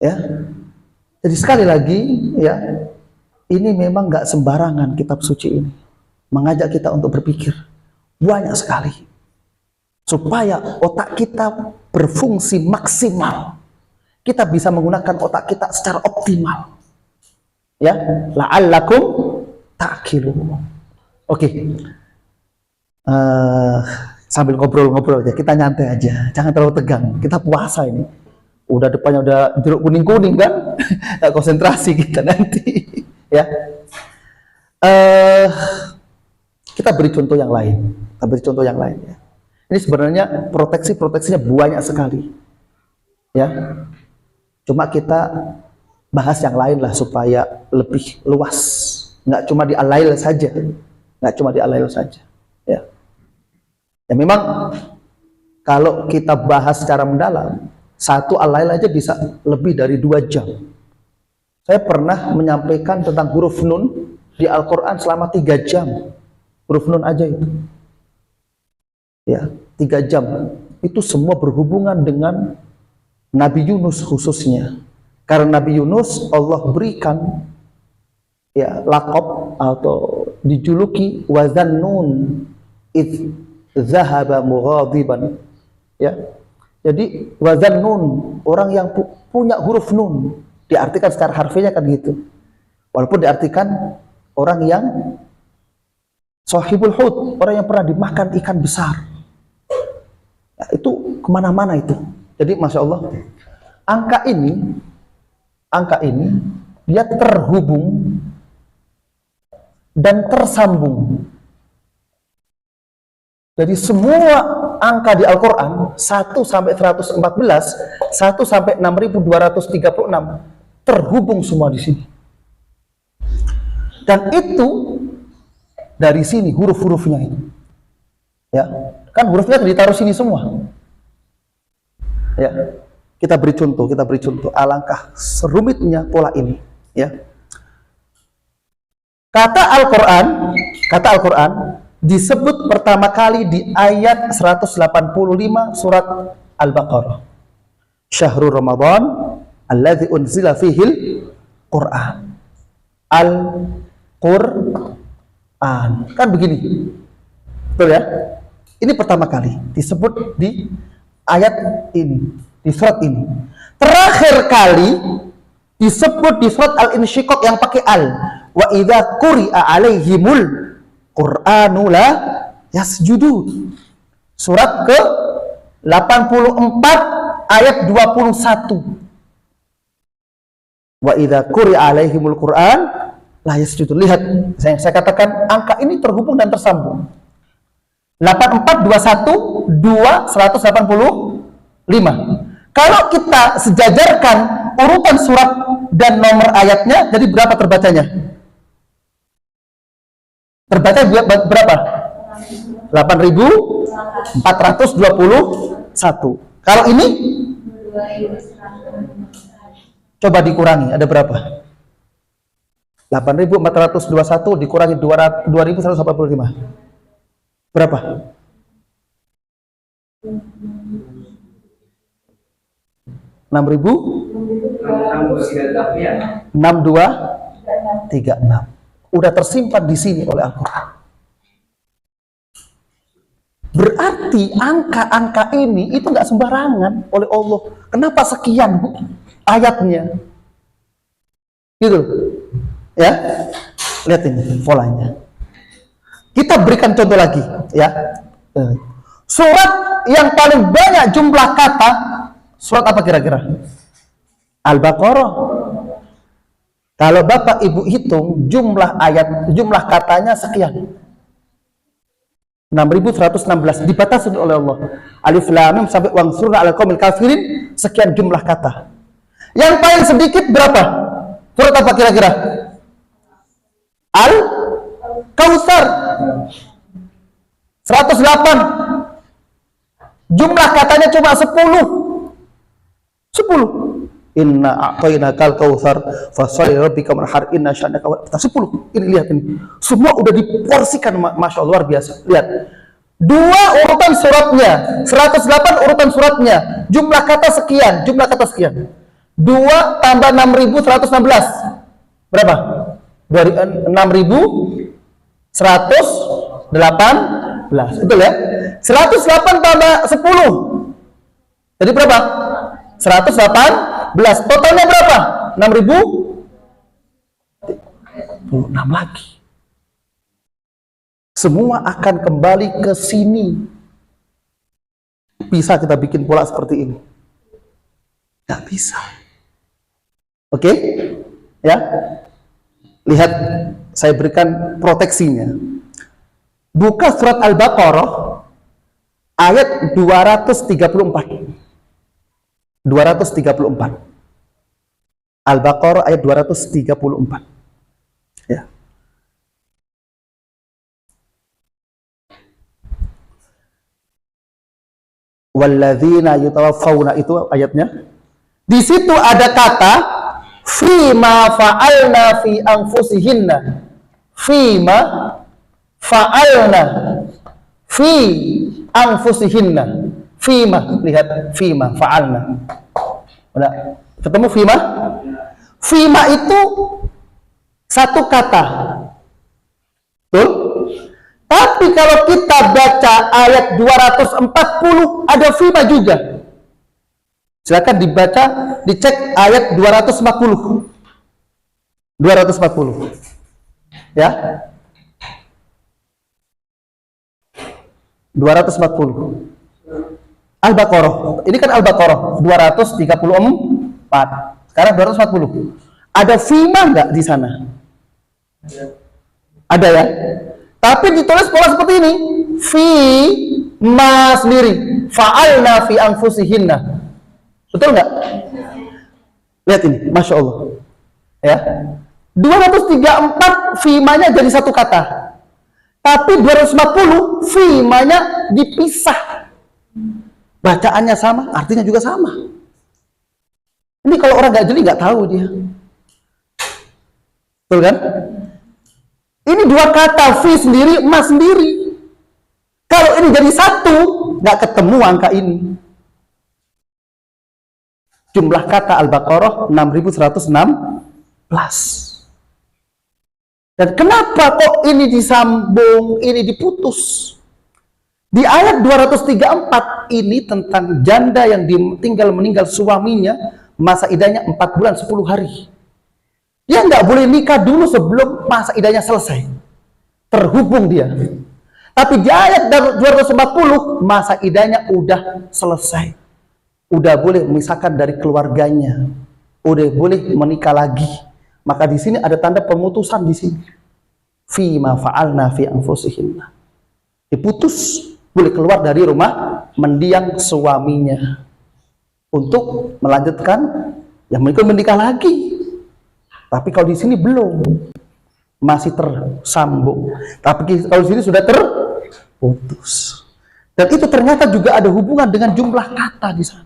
C: Ya. Jadi sekali lagi ya, ini memang nggak sembarangan kitab suci ini. Mengajak kita untuk berpikir banyak sekali supaya otak kita berfungsi maksimal. Kita bisa menggunakan otak kita secara optimal. Ya, la'allakum ta'qilun. Oke. Sambil ngobrol-ngobrol aja, kita nyantai aja, jangan terlalu tegang. Kita puasa ini. Udah depannya udah jeruk kuning-kuning kan? Nggak konsentrasi kita nanti. Ya. Kita beri contoh yang lain. Kita beri contoh yang lain ya. Ini sebenarnya proteksinya banyak sekali. Ya. Cuma kita bahas yang lain lah supaya lebih luas. Nggak cuma di al-lail saja. Nggak cuma di al-lail saja. Ya. Ya memang kalau kita bahas secara mendalam, satu al-lail aja bisa lebih dari 2 jam. Saya pernah menyampaikan tentang huruf nun di Al-Quran selama 3 jam. Huruf nun aja itu. Ya, 3 jam. Itu semua berhubungan dengan Nabi Yunus khususnya. Karena Nabi Yunus Allah berikan ya laqab atau dijuluki wazannun id zahaba mughadiban. Ya. Jadi wazannun, orang yang punya huruf nun, diartikan secara harfiahnya kan gitu. Walaupun diartikan orang yang sahibul hud, orang yang pernah dimakan ikan besar. Ya, itu kemana-mana itu. Jadi Masya Allah, angka ini dia terhubung dan tersambung. Jadi semua angka di Al-Quran 1 sampai 114, 1 sampai 6236 terhubung semua di sini. Dan itu dari sini huruf-hurufnya itu. Ya, kan hurufnya ditaruh sini semua. Ya, kita beri contoh. Alangkah serumitnya pola ini. Ya, kata Al-Quran disebut pertama kali di ayat 185 surat Al-Baqarah. Syahrul Ramadan alladzi unzila fihil Qur'an. Al-Qur'an. Kan begini. Betul ya? Ini pertama kali disebut di ayat ini, di surat ini. Terakhir kali disebut di surat Al-Insyiqaq yang pakai al. Wa idza quri'a 'alaihimul Qur'anu la yasjudun. Surat ke 84 ayat 21. Wa idza quri'a 'alaihimul Qur'an La yasjudu. Lihat, saya katakan angka ini terhubung dan tersambung. 8421 185. Kalau kita sejajarkan urutan surat dan nomor ayatnya, jadi berapa terbacanya? Terbaca berapa? 8.421. Kalau ini coba dikurangi, ada berapa? 8.421 dikurangi 2.185. Berapa? 6236. Udah tersimpan di sini oleh Al-Quran. Berarti angka-angka ini itu nggak sembarangan oleh Allah. Kenapa sekian ayatnya? Gitu. Ya. Lihat ini polanya. Kita berikan contoh lagi, ya. Surat yang paling banyak jumlah kata, surat apa kira-kira? Al-Baqarah. Kalau Bapak Ibu hitung jumlah ayat, jumlah katanya sekian. 6.116 dibatasi oleh Allah. Alif Lam Mim sampai wangsurna 'alal qaumil kafirin, sekian jumlah kata. Yang paling sedikit berapa? Surat apa kira-kira? Al-Kautsar. 108. Jumlah katanya cuma 10. 10. Inna a'tainakal kautsar fasholli rabbika wanhar inna syani'aka wal abtar. 10. Ini lihat ini. Semua udah diporsikan, Masya Allah, luar biasa. Lihat. 2 urutan suratnya, 108 urutan suratnya. Jumlah kata sekian, jumlah kata sekian. 2 tambah 6.116. Berapa? 6.118. Betul ya? 108 tambah 10. Jadi berapa? 118. Totalnya berapa? 6.006 lagi. Semua akan kembali ke sini. Bisa kita bikin pola seperti ini? Nggak bisa. Oke? Ya? Lihat, saya berikan proteksinya. Buka surat Al-Baqarah ayat 234. 234. Al-Baqarah ayat 234. Ya. Walladzina yutawaffawna, itu ayatnya. Di situ ada kata fima fa'alna fi anfusihinna. Fima fa'alna fi anfusihinna. Fima, lihat, fima fa'alna. Udah ketemu fima? Fima itu satu kata. Betul? Tapi kalau kita baca ayat 240 ada fima juga. Silakan dibaca, dicek ayat 240. 240. Ya. 240. Al-Baqarah. Ini kan Al-Baqarah 234. Sekarang 240. Ada fima enggak di sana? Ada ya? Tapi ditulis pola seperti ini. Fi ma sendiri. Fa'alna fi anfusihinna. Betul enggak? Lihat ini, Masya Allah. Ya. 234 fimanya jadi satu kata. Tapi 250 fimanya dipisah. Bacaannya sama, artinya juga sama. Ini kalau orang nggak jeli nggak tahu dia. Betul kan? Ini dua kata, fi sendiri, ma sendiri. Kalau ini jadi satu, nggak ketemu angka ini. Jumlah kata Al-Baqarah 6.116. Dan kenapa kok ini disambung, ini diputus? Di ayat 234 ini tentang janda yang tinggal meninggal suaminya, masa idahnya 4 bulan 10 hari. Dia nggak boleh nikah dulu sebelum masa idahnya selesai. Terhubung dia. Tapi di ayat 240 masa idahnya udah selesai. Udah boleh memisahkan dari keluarganya. Udah boleh menikah lagi. Maka di sini ada tanda pemutusan di sini. Fi ma fa'alna fi anfusihinna. Diputus, boleh keluar dari rumah mendiang suaminya untuk melanjutkan yang mungkin menikah lagi. Tapi kalau di sini belum, masih tersambung. Tapi kalau di sini sudah terputus. Dan itu ternyata juga ada hubungan dengan jumlah kata di sana.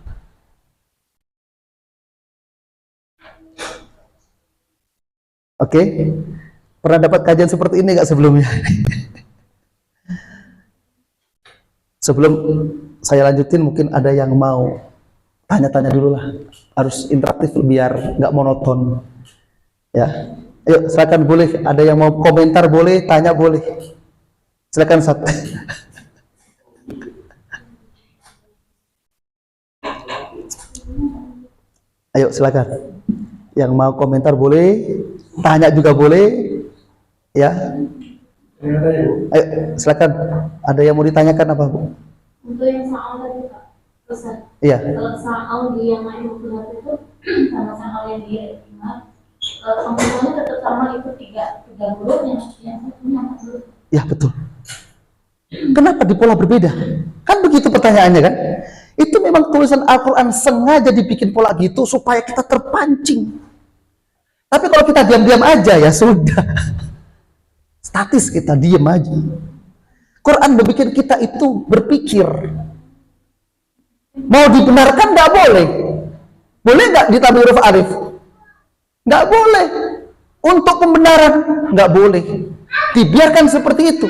C: Oke, pernah dapat kajian seperti ini nggak sebelumnya? Sebelum saya lanjutin, mungkin ada yang mau tanya-tanya dulu lah. Harus interaktif biar nggak monoton. Ya, ayo silakan, boleh. Ada yang mau komentar boleh, tanya boleh. Silakan Sat. Ayo silakan. Yang mau komentar boleh, tanya juga boleh. Ya. Ayo silakan. Ada yang mau ditanyakan apa, Bu?
D: Untuk yang soal tadi Pak, Ustaz.
C: Iya.
D: Kalau soal di yang lain itu sama soal yang dia ingat, pengumumannya tetap sama, itu tiga huruf, yang satunya 4 huruf.
C: Ya betul. Kenapa di pola berbeda? Kan begitu pertanyaannya kan? Itu memang tulisan Al-Quran sengaja dibikin pola gitu supaya kita terpancing. Tapi kalau kita diam-diam aja ya sudah. Statis kita diam aja. Quran berbikin kita itu berpikir. Mau dibenarkan nggak boleh. Boleh nggak ditambah huruf alif? Nggak boleh. Untuk pembenaran nggak boleh. Dibiarkan seperti itu.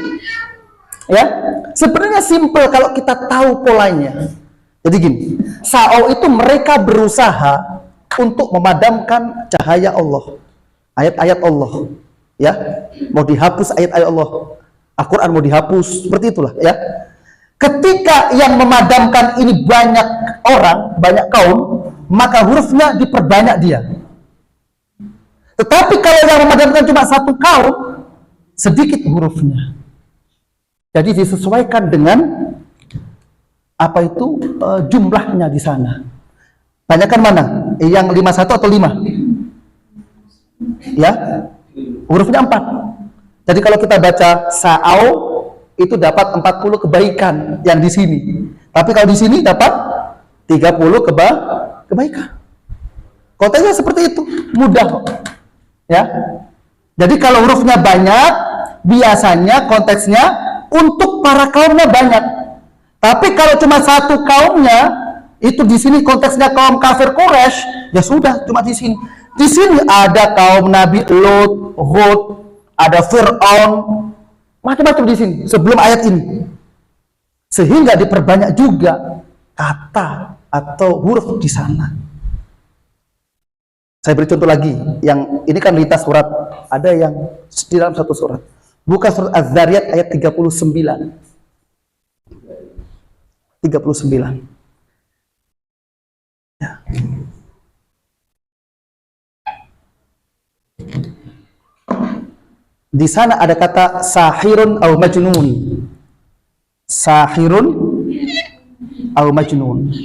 C: Ya, sebenarnya simple kalau kita tahu polanya. Jadi gini, Sa'au itu mereka berusaha untuk memadamkan cahaya Allah, ayat-ayat Allah. Ya, mau dihapus ayat-ayat Allah, Al-Quran mau dihapus, seperti itulah. Ya, ketika yang memadamkan ini banyak orang, banyak kaum, maka hurufnya diperbanyak dia. Tetapi kalau yang memadamkan cuma satu kaum, sedikit hurufnya. Jadi disesuaikan dengan apa itu jumlahnya di sana. Tanyakan mana? Yang 51 atau 5? Ya, hurufnya 4. Jadi kalau kita baca Sa'au itu dapat 40 kebaikan yang di sini. Tapi kalau di sini dapat 30 kebaikan. Konteksnya seperti itu, mudah kok. Ya. Jadi kalau hurufnya banyak, biasanya konteksnya untuk para kaumnya banyak. Tapi kalau cuma satu kaumnya, itu di sini konteksnya kaum kafir Quraisy, ya sudah cuma di sini. Di sini ada kaum Nabi Lut, Hud, ada Fir'aun, macam-macam di sini sebelum ayat ini. Sehingga diperbanyak juga kata atau huruf di sana. Saya beri contoh lagi, yang ini kan lintas surat, ada yang di dalam satu surat. Buka surat Az-Zariyat ayat 39. 39. Ya. Di sana ada kata sahirun au majnun. Sahirun au majnun.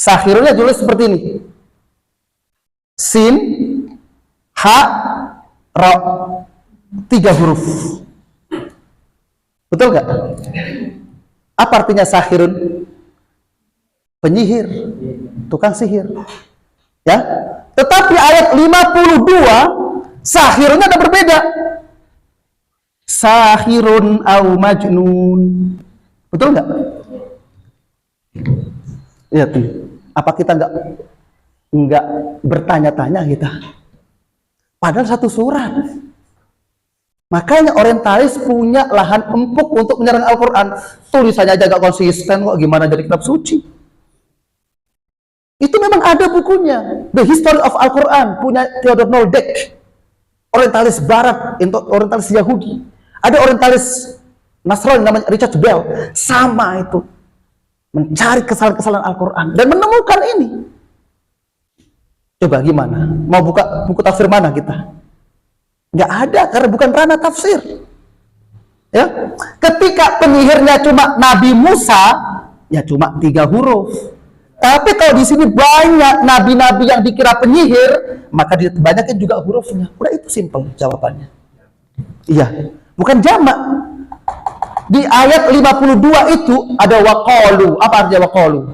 C: Sahirunnya tulis seperti ini. Sin, ha, ra, 3 huruf. Betul nggak? Apa artinya sahirun? Penyihir, tukang sihir. Ya. Tetapi ayat 52 sahirunnya ada berbeda. Sahirun au majnun. Betul nggak? Lihat nih. Apa kita nggak bertanya-tanya kita? Padahal satu surat. Makanya orientalis punya lahan empuk untuk menyerang Al-Quran. Tulisannya aja gak konsisten kok, gimana jadi kitab suci? Itu memang ada bukunya. The History of Al-Quran, punya Theodor Noldek. Orientalis Barat, orientalis Yahudi. Ada orientalis Nasrani namanya Richard Bell. Sama itu. Mencari kesalahan-kesalahan Al-Quran. Dan menemukan ini. Coba gimana? Mau buka buku tafsir mana kita? Nggak ada, karena bukan ranah tafsir. Ya, ketika penyihirnya cuma Nabi Musa, ya cuma 3 huruf. Tapi kalau di sini banyak nabi-nabi yang dikira penyihir, maka dibanyakin juga hurufnya. Udah itu simple jawabannya. Iya, bukan jamak. Di ayat 52 itu ada waqalu. Apa artinya waqalu?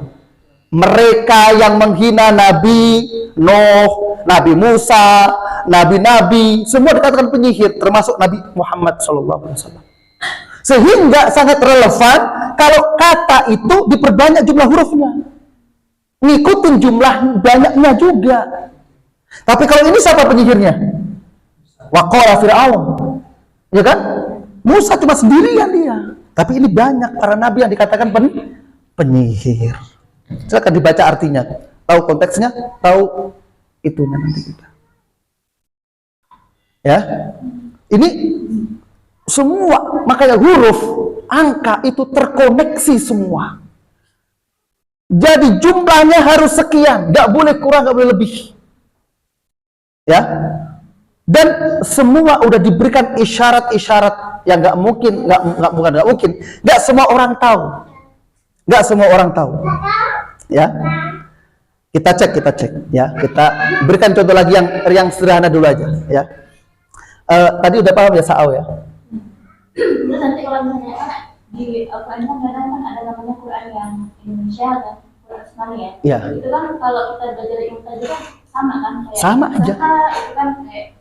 C: Mereka yang menghina Nabi Nuh, Nabi Musa, nabi-nabi, semua dikatakan penyihir, termasuk Nabi Muhammad SAW. Sehingga sangat relevan kalau kata itu diperbanyak jumlah hurufnya. Ngikutin jumlah banyaknya juga. Tapi kalau ini siapa penyihirnya? Waqala Fir'aun, ya kan? Musa cuma sendirian dia. Tapi ini banyak para nabi yang dikatakan penyihir. Silakan dibaca artinya, tahu konteksnya, tahu itunya nanti kita. Ya, ini semua makanya huruf, angka itu terkoneksi semua. Jadi jumlahnya harus sekian, nggak boleh kurang, nggak boleh lebih. Ya, dan semua udah diberikan isyarat-isyarat yang nggak mungkin, nggak semua orang tahu, nggak semua orang tahu. Ya, kita cek, ya, kita berikan contoh lagi yang sederhana dulu aja. Ya, tadi udah paham ya Sa'au ya.
D: Terus nanti kalau misalnya di Al-Quran kan ada namanya Quran yang Indonesia dan Quran Usmani ya.
C: Iya.
D: Itu kan kalau kita belajar ilmu tadi kan sama kan? Kayak
C: Sama aja.
D: Itu kan kayak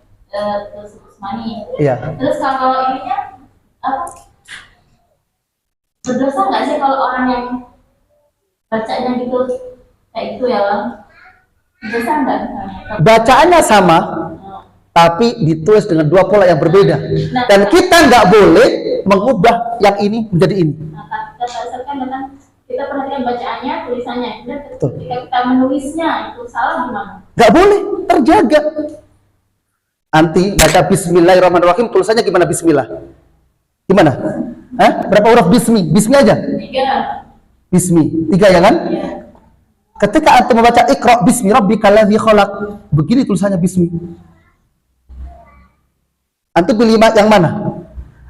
D: terus Usmani.
C: Iya.
D: Terus kalau ininya apa? Berdosa nggak sih kalau orang yang bacanya gitu kayak gitu ya Bang? Berdosa nggak?
C: Bacaannya sama, tapi ditulis dengan dua pola yang berbeda. Dan kita nggak boleh mengubah yang ini menjadi ini.
D: Nah, kita berdasarkan dengan kita perhatikan bacaannya, tulisannya. Dan ketika kita menulisnya itu salah gimana? Nggak boleh,
C: Terjaga. Nanti baca Bismillahirrahmanirrahim, tulisannya gimana Bismillah? Gimana? Berapa huruf Bismi? Bismi aja?
D: 3.
C: Bismi, 3 ya kan?
D: Ya.
C: Ketika antum membaca Iqra bismi rabbikal ladzi khalaq, begini tulisannya Bismi. Antum pilih yang mana?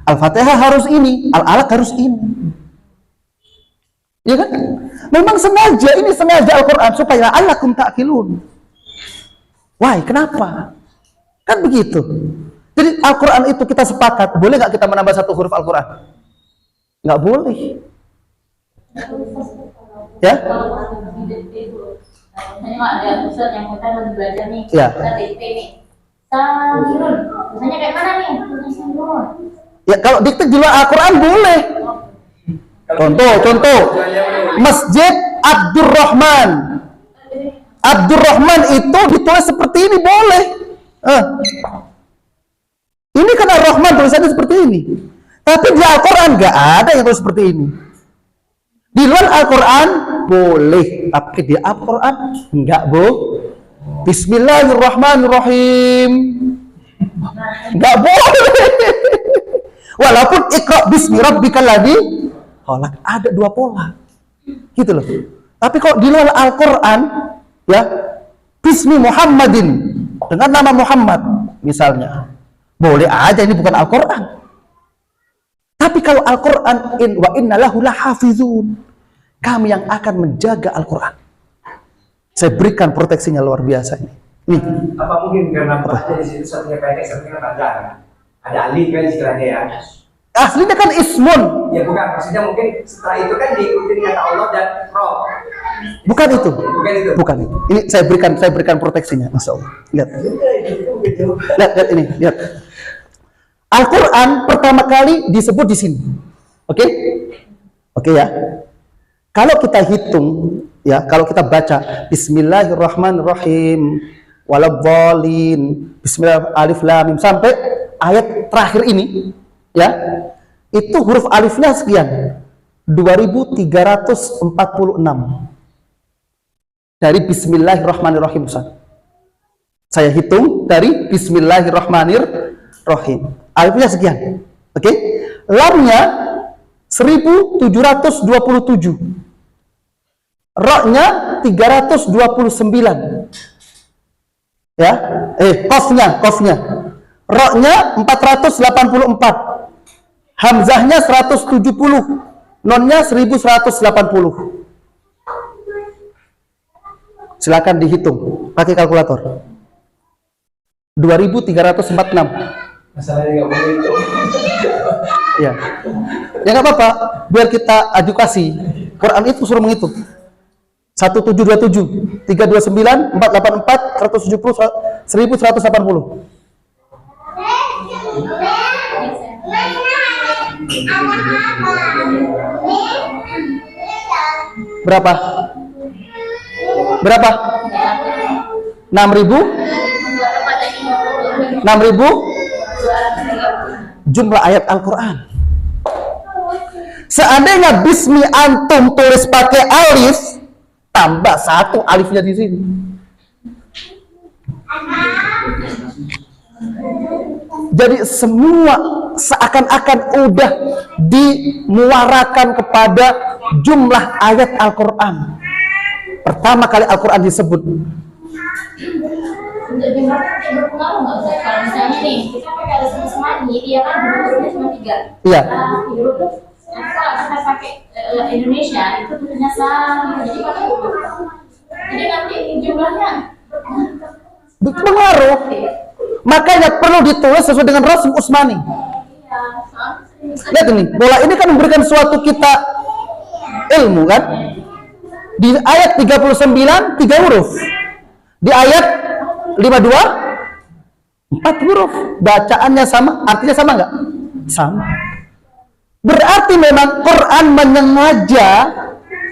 C: Al-Fatihah harus ini, Al-Alaq harus ini. Ya kan? Memang sengaja, ini sengaja Al-Quran supaya la'allakum ta'qilun. Why? Kenapa? Kan begitu. Jadi Al-Quran itu kita sepakat, boleh nggak kita menambah satu huruf Al-Quran? Nggak boleh. Ya?
D: Misalnya ada Ustaz yang kita lagi belajar nih,
C: Ya.
D: kita dikte nih. Sanirun, misalnya kayak mana nih? Sanirun.
C: Ya kalau dikte di luar Al-Quran boleh. Contoh Masjid Abdurrahman. Abdurrahman itu ditulis seperti ini boleh. Ini kan Ar-Rahman tulisannya seperti ini. Tapi di Al-Quran nggak ada yang tulis seperti ini. Di luar Al-Quran boleh, tapi di Al-Quran nggak boleh. Bismillahirrahmanirrahim. Nggak boleh. Walaupun Iqra bismi rabbikal ladzi khalaq, ada dua pola. Gitu loh. Tapi kalau di luar Al-Quran ya, Bismi Muhammadin, dengan nama Muhammad misalnya, boleh aja, ini bukan Al-Quran. Tapi kalau Al-Quran wa inna lahu lahafizun, kami yang akan menjaga Al-Quran. Saya berikan proteksinya luar biasa ini. Nih.
E: Apa mungkin karena bahasa di situ satunya pendek, satunya panjang? Ada alif kan istilahnya ya?
C: Aslinya kan ismun.
E: Ya bukan, maksudnya mungkin setelah itu kan diikuti kata Allah dan roh.
C: Bukan itu.
E: Bukan itu.
C: Bukan itu. Ini saya berikan proteksinya, Masya Allah. Lihat. Lihat ini, lihat. Al-Quran pertama kali disebut di sini. Oke? Oke ya. Kalau kita hitung, ya, kalau kita baca Bismillahirrahmanirrahim, waladhdallin, Bismillah alif lam mim sampai ayat terakhir ini, ya, itu huruf alifnya sekian, 2346 dari Bismillahirrahmanirrahim. Saya hitung dari Bismillahirrahmanirrahim, alifnya sekian, oke? Lamnya 1727, roknya 329, ya, qafnya roknya 484, hamzahnya 170, nonnya 1180. Silakan dihitung pakai kalkulator. 2346.
E: Masalahnya nggak boleh itu.
C: Ya. Ya nggak apa-apa, biar kita edukasi. Quran itu suruh menghitung. 1727, 329, 484, 170, 1180. Berapa? Berapa? 6.000? 6.000 jumlah ayat Al-Quran. Seandainya bismi antum tulis pakai alif, tambah 1 alifnya di sini. Jadi semua seakan-akan udah dimuarakan kepada jumlah ayat Al-Quran. Pertama kali Al-Quran disebut.
D: Jadi berpengaruh nggak Ustaz? Kalau misalnya nih kita pakai alat semani, dia kan hurufnya cuma 3.
C: Iya.
D: Huruf tuh kalau kita pakai Indonesia itu tulisnya sama, jadi pakai huruf. Jadi nanti jumlahnya
C: Berpengaruh. Makanya perlu ditulis sesuai dengan Rasul Utsmani.
D: iya, soalnya
C: Lihat ini, bola ini kan memberikan suatu kita ilmu kan? Di ayat 39 3 huruf. Di ayat 52 4 huruf. Bacaannya sama, artinya sama nggak? Sama. Berarti memang Quran menyengaja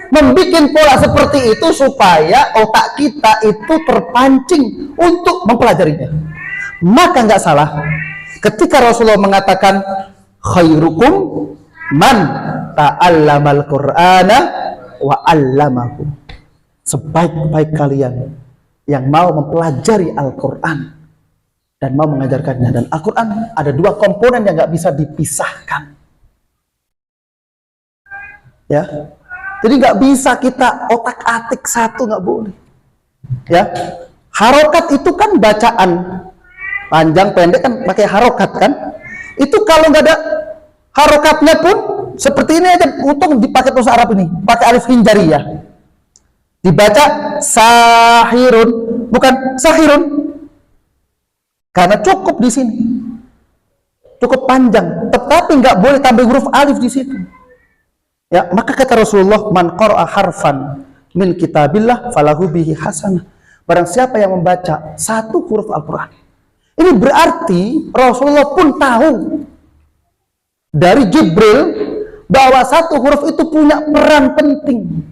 C: membuat pola seperti itu supaya otak kita itu terpancing untuk mempelajarinya. Maka nggak salah ketika Rasulullah mengatakan khairukum man ta'allamal Qur'ana wa 'allamahu. Sebaik-baik kalian yang mau mempelajari Al-Quran dan mau mengajarkannya. Dan Al-Quran ada 2 komponen yang nggak bisa dipisahkan. Ya, jadi nggak bisa kita otak-atik satu, nggak boleh. Ya, harokat itu kan bacaan panjang pendek kan pakai harokat kan. Itu kalau nggak ada harokatnya pun seperti ini aja, untung dipakai bahasa Arab ini, pakai alif hinjariyah. Dibaca sahirun, bukan sahirun, karena cukup di sini, cukup panjang. Tetapi nggak boleh tambah huruf alif di situ. Ya, maka kata Rasulullah, man qara'a harfan min kitabillah falahu bihi hasanah. Barang siapa yang membaca 1 huruf Al-Quran. Ini berarti Rasulullah pun tahu dari Jibril bahwa 1 huruf itu punya peran penting.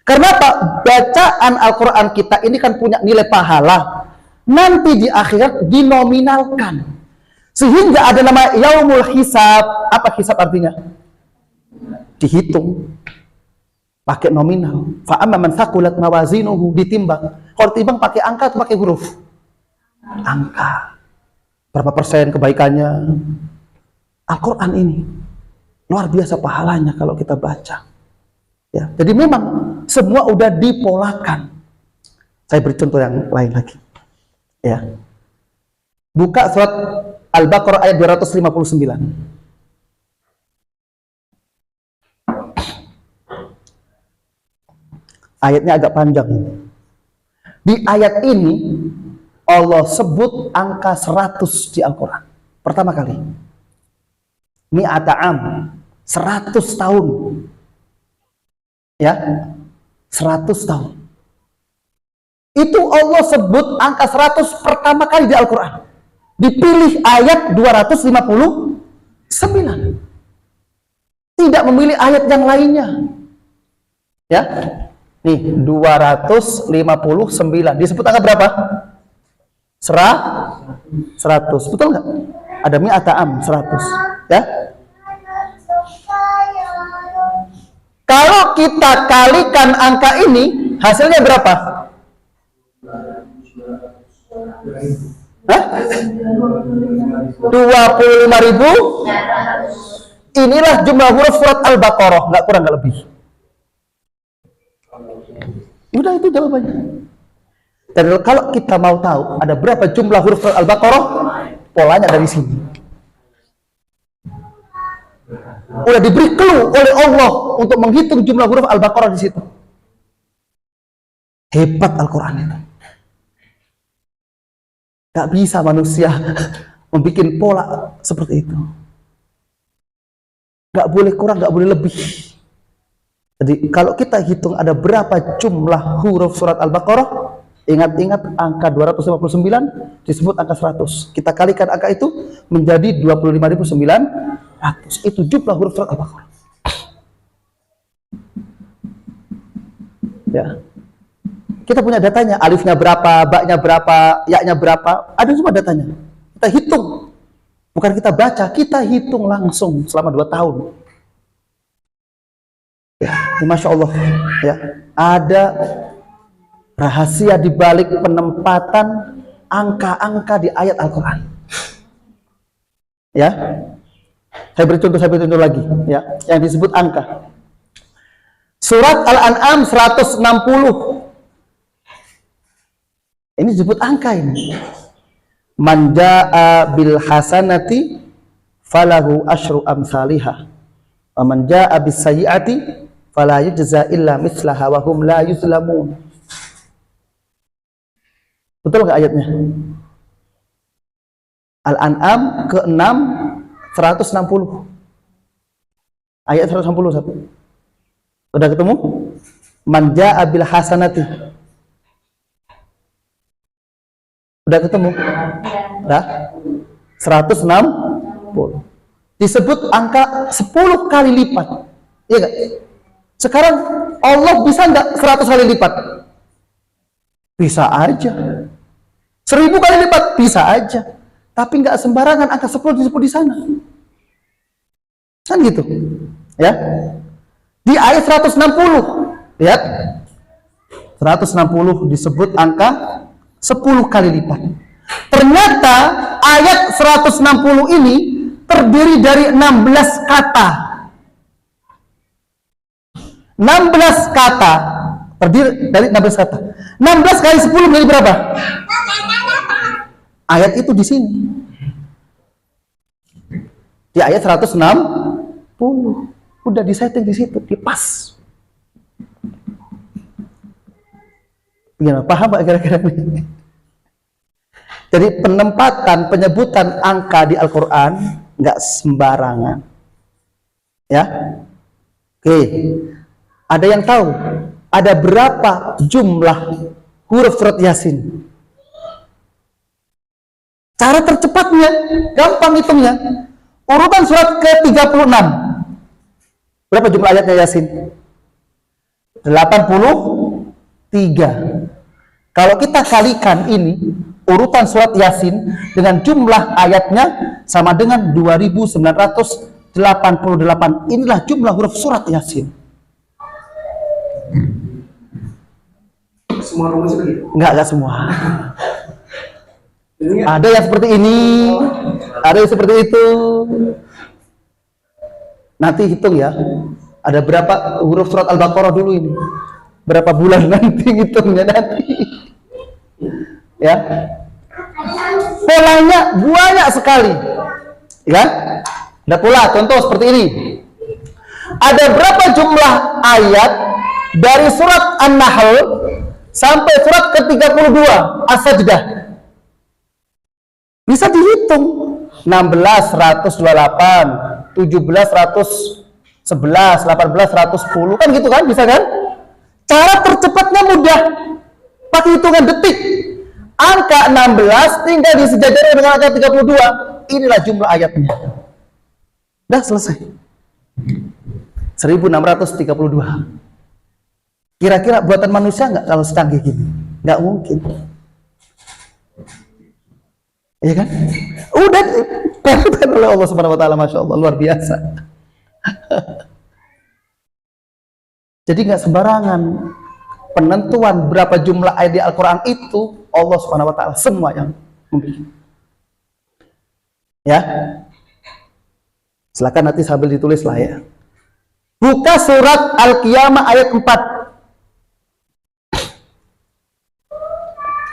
C: Karena apa? Bacaan Al-Quran kita ini kan punya nilai pahala. Nanti di akhirat dinominalkan. Sehingga ada nama yaumul hisab. Apa hisab artinya? Dihitung pakai nominal. Fa amma man thaqulat mawazinuhu, ditimbang. Kalau timbang pakai angka atau pakai huruf? Angka. Berapa persen kebaikannya? Al-Quran ini luar biasa pahalanya kalau kita baca. Ya, jadi memang semua udah dipolakan. Saya beri contoh yang lain lagi. Ya. Buka surat Al-Baqarah ayat 259. Ayatnya agak panjang. Di ayat ini Allah sebut angka 100 di Al-Quran. Pertama kali. Mi'ata am, 100 tahun. Ya, 100 tahun. Itu Allah sebut angka 100 pertama kali di Al-Quran. Dipilih ayat 259. Tidak memilih ayat yang lainnya. Ya. Nih, 259. Disebut angka berapa? 100. Betul nggak? Ada mi'ata am, 100. Ya. Kalau kita kalikan angka ini, hasilnya berapa? Hah? 25.000. Inilah jumlah huruf surat Al-Baqarah, nggak kurang nggak lebih. Udah, itu jawabannya. Dan kalau kita mau tahu ada berapa jumlah huruf surat Al-Baqarah, polanya dari sini. Udah diberi clue oleh Allah untuk menghitung jumlah huruf Al-Baqarah di situ. Hebat Al-Quran itu. Gak bisa manusia membuat pola seperti itu. Gak boleh kurang, gak boleh lebih. Jadi kalau kita hitung ada berapa jumlah huruf surat Al-Baqarah, ingat-ingat angka 259 disebut angka 100. Kita kalikan angka itu menjadi 25.900. Itu jumlah huruf surat Al-Baqarah. Ya. Kita punya datanya, alifnya berapa, baknya berapa, yaknya berapa, ada semua datanya. Kita hitung. Bukan kita baca, kita hitung langsung selama 2 tahun. Ya, Masya Allah. Ya, ada rahasia di balik penempatan angka-angka di ayat Al-Quran. Ya, saya beri contoh lagi. Ya, yang disebut angka. Surat Al-An'am 160. Ini disebut angka ini. Man jaa bil hasanati falahu asyru amsalihha. Wa man jaa bis sayyiati fala yujza illa mithlaha wa hum la yuzlamun. Betul enggak ayatnya? Al-An'am ke-6 160. Ayat 161. Udah ketemu? Man jaa bil hasanati. Udah ketemu? Dah? 160. Disebut angka 10 kali lipat. Iya gak? Sekarang Allah bisa nggak 100 kali lipat? Bisa aja. 1000 kali lipat? Bisa aja. Tapi nggak sembarangan angka 10 disebut di sana. Kan gitu. Ya. Di ayat 160. Lihat. 160 disebut angka 10 kali lipat. Ternyata ayat 160 ini terdiri dari 16 kata. 16 kata. Terdiri dari 16 kata. 16 kali 10 menjadi berapa? Ayat itu di sini. Di ayat 160. Udah disetting di situ, dipas. Gimana? Paham Pak kira-kira ini? Jadi penempatan, penyebutan angka di Al-Quran nggak sembarangan. Ya, oke. Ada yang tahu ada berapa jumlah huruf surat Yasin? Cara tercepatnya, gampang hitungnya. Urutan surat ke-36. Berapa jumlah ayatnya Yasin? 83. Kalau kita kalikan ini, urutan surat Yasin dengan jumlah ayatnya sama dengan 2988. Inilah jumlah huruf surat Yasin.
E: Semua rumusnya begitu?
C: Enggak semua. Ada yang seperti ini, ada yang seperti itu. Nanti hitung ya, ada berapa huruf surat Al-Baqarah dulu ini. Berapa bulan nanti hitungnya nanti. Ya. Polanya banyak sekali. Ya. Ada pola, contoh seperti ini. Ada berapa jumlah ayat dari surat An-Nahl sampai surat ke-32 As-Sajdah? Bisa dihitung. 16, 128, 17, 111, 18, 110, kan gitu kan? Bisa kan? Cara tercepatnya mudah. Pakai hitungan detik. Angka 16 tinggal disejajarkan dengan angka 32. Inilah jumlah ayatnya. Udah selesai. 1632. Kira-kira buatan manusia nggak kalau secanggih gini? Nggak mungkin. Iya kan? Udah diperlukan oleh Allah Subhanahu wa taala, Masya Allah, luar biasa. Jadi nggak sembarangan penentuan berapa jumlah ayat di Al-Quran itu Allah Subhanahu wa taala semua yang memiliki. Ya. Silakan nanti sambil ditulis lah ya. Buka surat Al-Qiyamah ayat 4.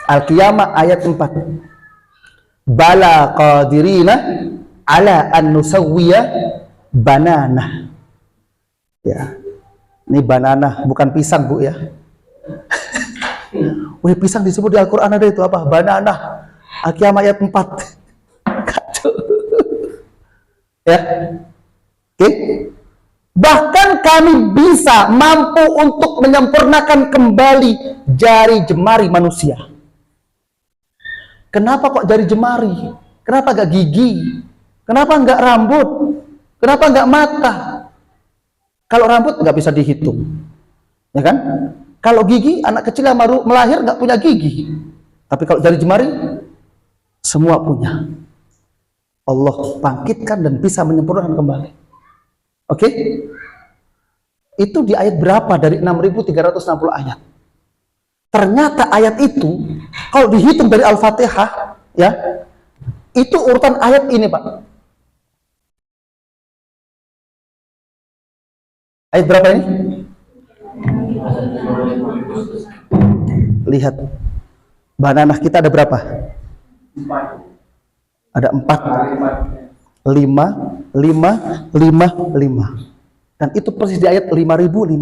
C: Al-Qiyamah ayat 4. Bala qadirina ala an nusawwiya banana. Ya. Ini banana bukan pisang, Bu ya. Wih, pisang disebut di Al-Quran ada itu apa? Banana. Al-Qiyamah ayat 4. Kacau. Ya. Oke. Bahkan kami bisa mampu untuk menyempurnakan kembali jari jemari manusia. Kenapa kok jari jemari? Kenapa gak gigi? Kenapa nggak rambut? Kenapa nggak mata? Kalau rambut nggak bisa dihitung, ya kan? Kalau gigi, anak kecil yang baru melahir nggak punya gigi. Tapi kalau jari jemari, semua punya. Allah bangkitkan dan bisa menyempurnakan kembali. Oke? Itu di ayat berapa dari 6.360 ayat? Ternyata ayat itu, kalau dihitung dari Al-Fatihah, ya, itu urutan ayat ini, Pak. Ayat berapa ini? Lihat. Banana kita ada berapa? Ada 4. 5. Dan itu persis di ayat 5.555.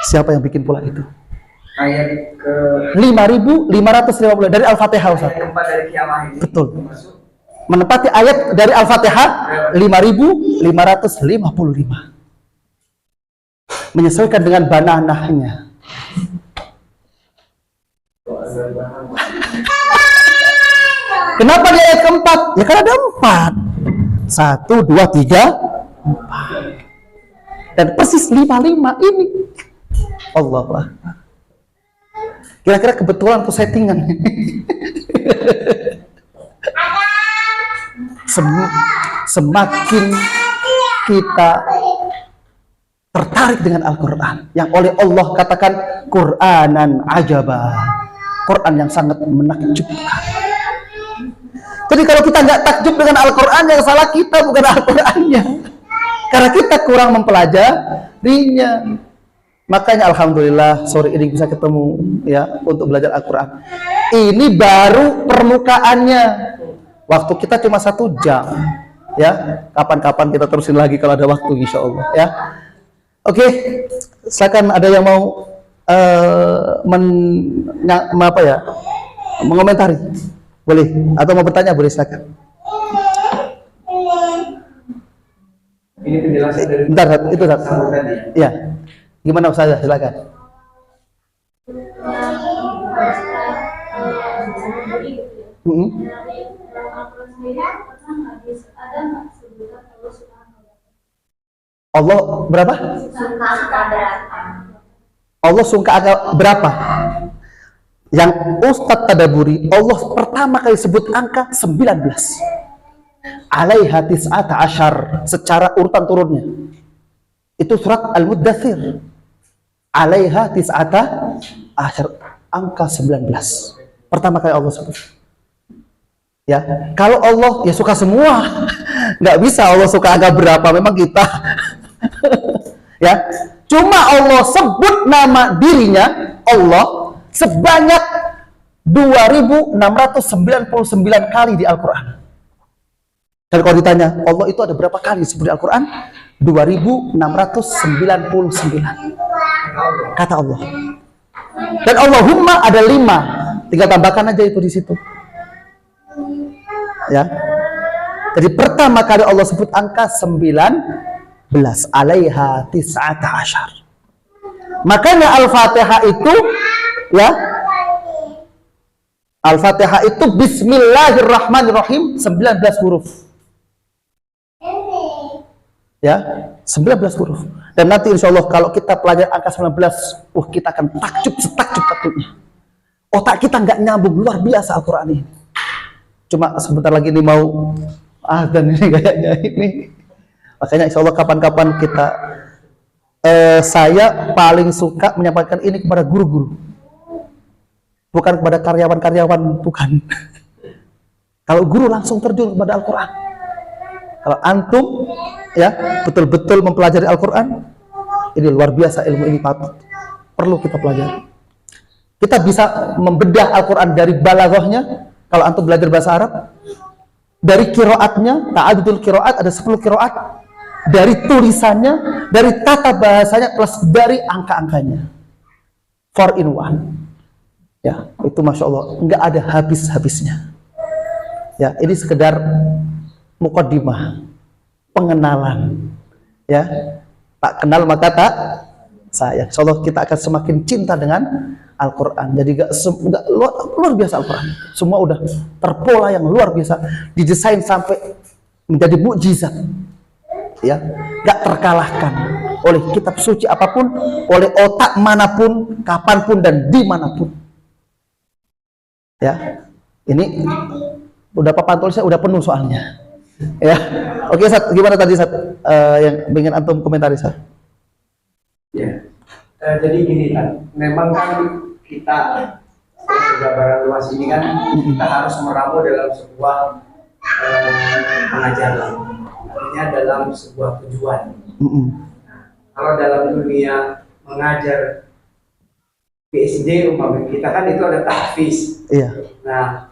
C: Siapa yang bikin pula itu?
E: Ayat ke
C: 5.550 dari Al-Fatihah, Ustaz.
E: keempat dari kiamah ini.
C: Betul. Menempati ayat dari Al-Fatihah 5.555. Menyesuaikan dengan bananahnya. Kenapa di ayat keempat? Ya karena ada 4. 1, 2, 3, 4. Dan persis 55 ini. Allah. Kira-kira kebetulan atau settingan? Semakin kita tertarik dengan Al-Quran yang oleh Allah katakan Qur'anan ajaba, Quran yang sangat menakjubkan. Jadi kalau kita nggak takjub dengan Al-Quran, yang salah kita bukan Al-Qurannya, karena kita kurang mempelajarinya. Makanya alhamdulillah sore ini bisa ketemu ya untuk belajar Al-Quran. Ini baru permukaannya. Waktu kita cuma 1 jam. Ya, kapan-kapan kita terusin lagi kalau ada waktu insya Allah ya. Oke, silakan ada yang mau mengomentari, boleh, atau mau bertanya boleh, silakan.
E: Ini penjelasan dari
C: Bentar, itu Ustaz.
E: tadi.
C: Ya, gimana Ustaz? Silakan. Allah berapa? Allah sungka angka berapa? Yang Ustadz tadaburi, Allah pertama kali sebut angka 19. Alaiha tis'ata asyar, secara urutan turunnya. Itu surat Al-Muddathir. Alaiha tis'ata asyar, angka 19. Pertama kali Allah sebut. Ya, kalau Allah ya suka semua. Nggak bisa Allah suka angka berapa, memang kita. Ya, cuma Allah sebut nama dirinya Allah sebanyak 2.699 kali di Al-Quran. Dan kalau ditanya Allah itu ada berapa kali disebut di Al-Quran? 2.699 kata Allah. Dan Allahumma ada 5, tinggal tambahkan aja itu di situ. Ya, jadi pertama kali Allah sebut angka 19, alaiha tis'ata asyar. Makanya Al-Fatihah itu ya, Al-Fatihah itu Bismillahirrahmanirrahim 19 huruf. Ya, 19 huruf. Dan nanti insya Allah kalau kita pelajari angka 19, kita akan setakjub-takjubnya. Otak kita nggak nyambung, luar biasa Al-Quran ini. Cuma sebentar lagi ini mau azan ini kayaknya ini. Makanya insya Allah kapan-kapan kita saya paling suka menyampaikan ini kepada guru-guru, bukan kepada karyawan-karyawan, bukan. Kalau guru langsung terjun kepada Al-Quran. Kalau antum ya betul-betul mempelajari Al-Quran, ini luar biasa, ilmu ini perlu kita pelajari. Kita bisa membedah Al-Quran dari balaghahnya. Kalau antum belajar bahasa Arab, dari kiroatnya, ta'adudul kiroat, ada 10 kiroat, dari tulisannya, dari tata bahasanya, plus dari angka-angkanya. 4 in 1. Ya, itu Masya Allah, nggak ada habis-habisnya. Ya, ini sekedar mukaddimah, pengenalan. Ya, tak kenal maka tak sayang. Insya Allah kita akan semakin cinta dengan Al-Quran. Jadi nggak luar biasa Al-Quran. Semua udah terpola yang luar biasa, didesain sampai menjadi mukjizat. Ya, nggak terkalahkan oleh kitab suci apapun, oleh otak manapun, kapanpun dan dimanapun. Ya, ini udah papan tulisnya udah penuh soalnya. Ya, oke Sat, gimana tadi Sat yang ingin antum komentari Sat?
E: Ya, jadi gini kan, memang kan kita gambaran luas ini kan kita harus meramu dalam sebuah pengajaran, artinya dalam sebuah tujuan. Kalau dalam dunia mengajar PSD umpamanya kita kan itu ada tahfiz.
C: Iya.
E: Nah,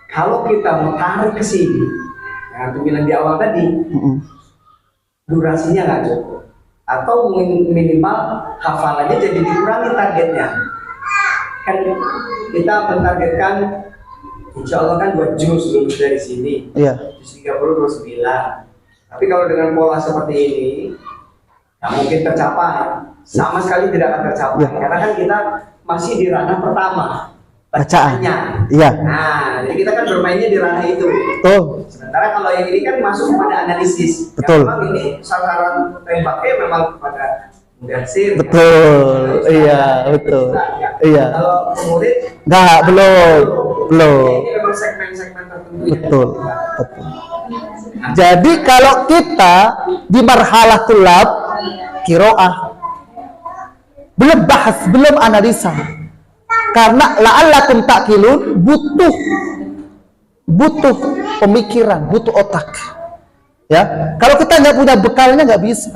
E: kalau kita mau tarik ke sini, yang aku bilang di awal tadi, durasinya nggak cukup, atau minimal hafalannya jadi dikurangi targetnya. Kan kita mentargetkan, insya Allah kan 2 juz lulus dari sini, juz 30, 29. Tapi kalau dengan pola seperti ini, nggak mungkin tercapai, sama sekali tidak akan tercapai, karena kan kita masih di ranah pertama. Bacaannya.
C: Iya.
E: Nah, jadi kita kan bermainnya di ranah itu.
C: Betul.
E: Sementara kalau yang ini kan masuk kepada analisis.
C: Betul.
E: Yang memang ini sasaran tembaknya memang kepada mudatsir.
C: Betul. Iya, betul. Iya.
E: Kalau murid
C: enggak, belum.
E: Ini memang segmen-segmen tertentu.
C: Betul. Betul. Jadi kalau kita di marhalah tulab qiraah belum bahas, belum analisa. Karena la'allakum ta'qilun butuh pemikiran, butuh otak. Ya, kalau kita nggak punya bekalnya nggak bisa.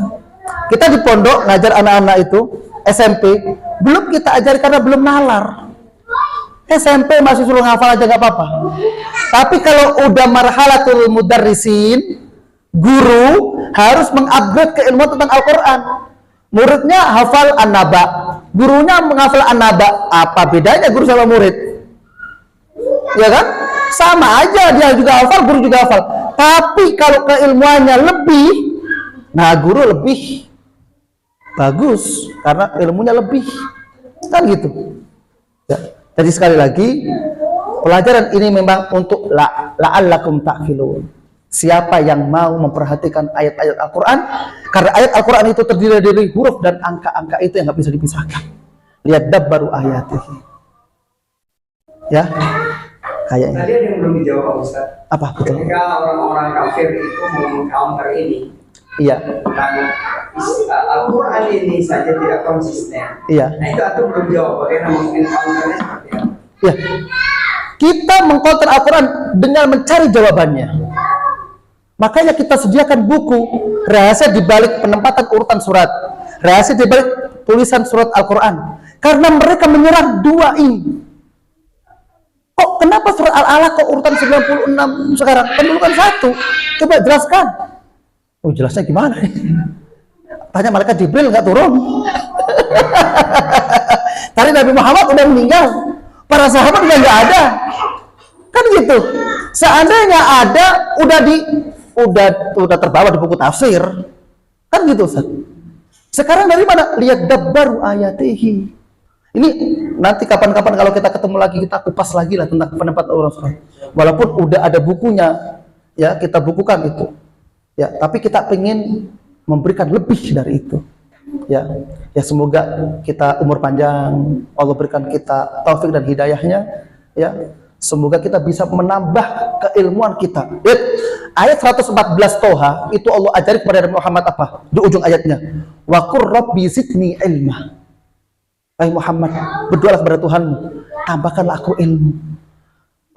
C: Kita di pondok ngajar anak-anak itu SMP, belum kita ajari karena belum nalar. SMP masih suruh ngafal aja nggak apa-apa. Tapi kalau udah marhalatul mudarrisin, guru harus mengupgrade keilmuan tentang Al-Quran. Muridnya hafal an-naba, gurunya menghafal an-naba. Apa bedanya guru sama murid? Ya kan? Sama aja, dia juga hafal, guru juga hafal. Tapi kalau keilmuannya lebih, nah guru lebih bagus karena ilmunya lebih. Kan gitu. Ya. Jadi sekali lagi, pelajaran ini memang untuk la'allakum ta'qilun. Siapa yang mau memperhatikan ayat-ayat Al-Quran, karena ayat Al-Quran itu terdiri dari huruf dan angka-angka itu yang nggak bisa dipisahkan. Lihat dabbaru ayatihi. Ya, kayaknya.
E: Tadi ada yang belum dijawab Pak Ustaz.
C: Apa betul?
E: Ketika orang-orang kafir itu mau meng-counter ini,
C: Iya.
E: tentang Al-Quran ini saja tidak konsisten.
C: Iya.
E: Nah itu aku belum jawab. Bagaimana mungkin counternya seperti apa?
C: Ya. Kita mengkonter Al-Quran dengan mencari jawabannya. Makanya kita sediakan buku rahasia di balik penempatan urutan surat, rahasia di balik tulisan surat Al-Quran. Karena mereka menyerang 2 ini. Kok kenapa surat Al-Alaq kok urutan 96 sekarang? Dulu kan 1. Coba jelaskan. Oh jelasnya gimana? Tanya malaikat Jibril nggak turun. Tadi Nabi Muhammad udah meninggal, para sahabat udah nggak ada. Kan gitu. Seandainya ada, udah terbawa di buku tafsir. Kan gitu, Ustaz. Sekarang dari mana? Lihat dabbaru ayatihi. Ini nanti kapan-kapan kalau kita ketemu lagi, kita kupas lagi lah tentang pendapat orang. Walaupun udah ada bukunya, ya kita bukukan itu. Ya, tapi kita pengen memberikan lebih dari itu. Ya, ya semoga kita umur panjang, Allah berikan kita taufik dan hidayahnya. Ya, semoga kita bisa menambah keilmuan kita. Lihat, ayat 114 Toha itu Allah ajari kepada Nabi Muhammad apa? Di ujung ayatnya, wa qur rabbi zidni ilma. Hai Muhammad, berdoalah kepada Tuhanmu, tambahkanlah aku ilmu.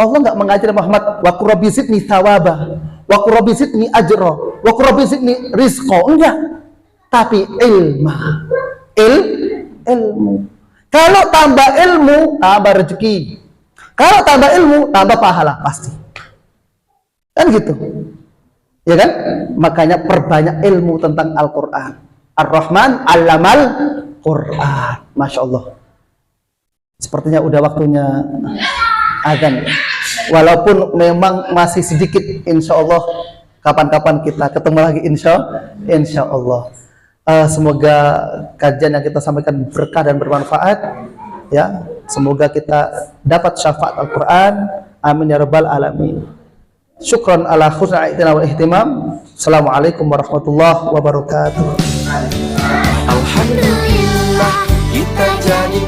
C: Allah nggak mengajari Muhammad wa qur rabbi zidni thawaba, wa qur rabbi zidni ajra, wa qur rabbi zidni rizqa. Enggak. Tapi ilmu. Kalau tambah ilmu, tambah rezeki. Kalau tambah ilmu, tambah pahala pasti. Kan gitu. Ya kan? Makanya perbanyak ilmu tentang Al-Quran. Ar-Rahman 'allamal Quran. Masya Allah. Sepertinya udah waktunya azan ya. Walaupun memang masih sedikit, insya Allah kapan-kapan kita ketemu lagi, insya Allah. Semoga kajian yang kita sampaikan berkah dan bermanfaat ya. Semoga kita dapat syafaat Al-Quran. Amin ya rabbal alamin. Syukran ala khusna i'tina wal ihtimam. Assalamualaikum warahmatullahi wabarakatuh.
A: Alhamdulillah kita jadi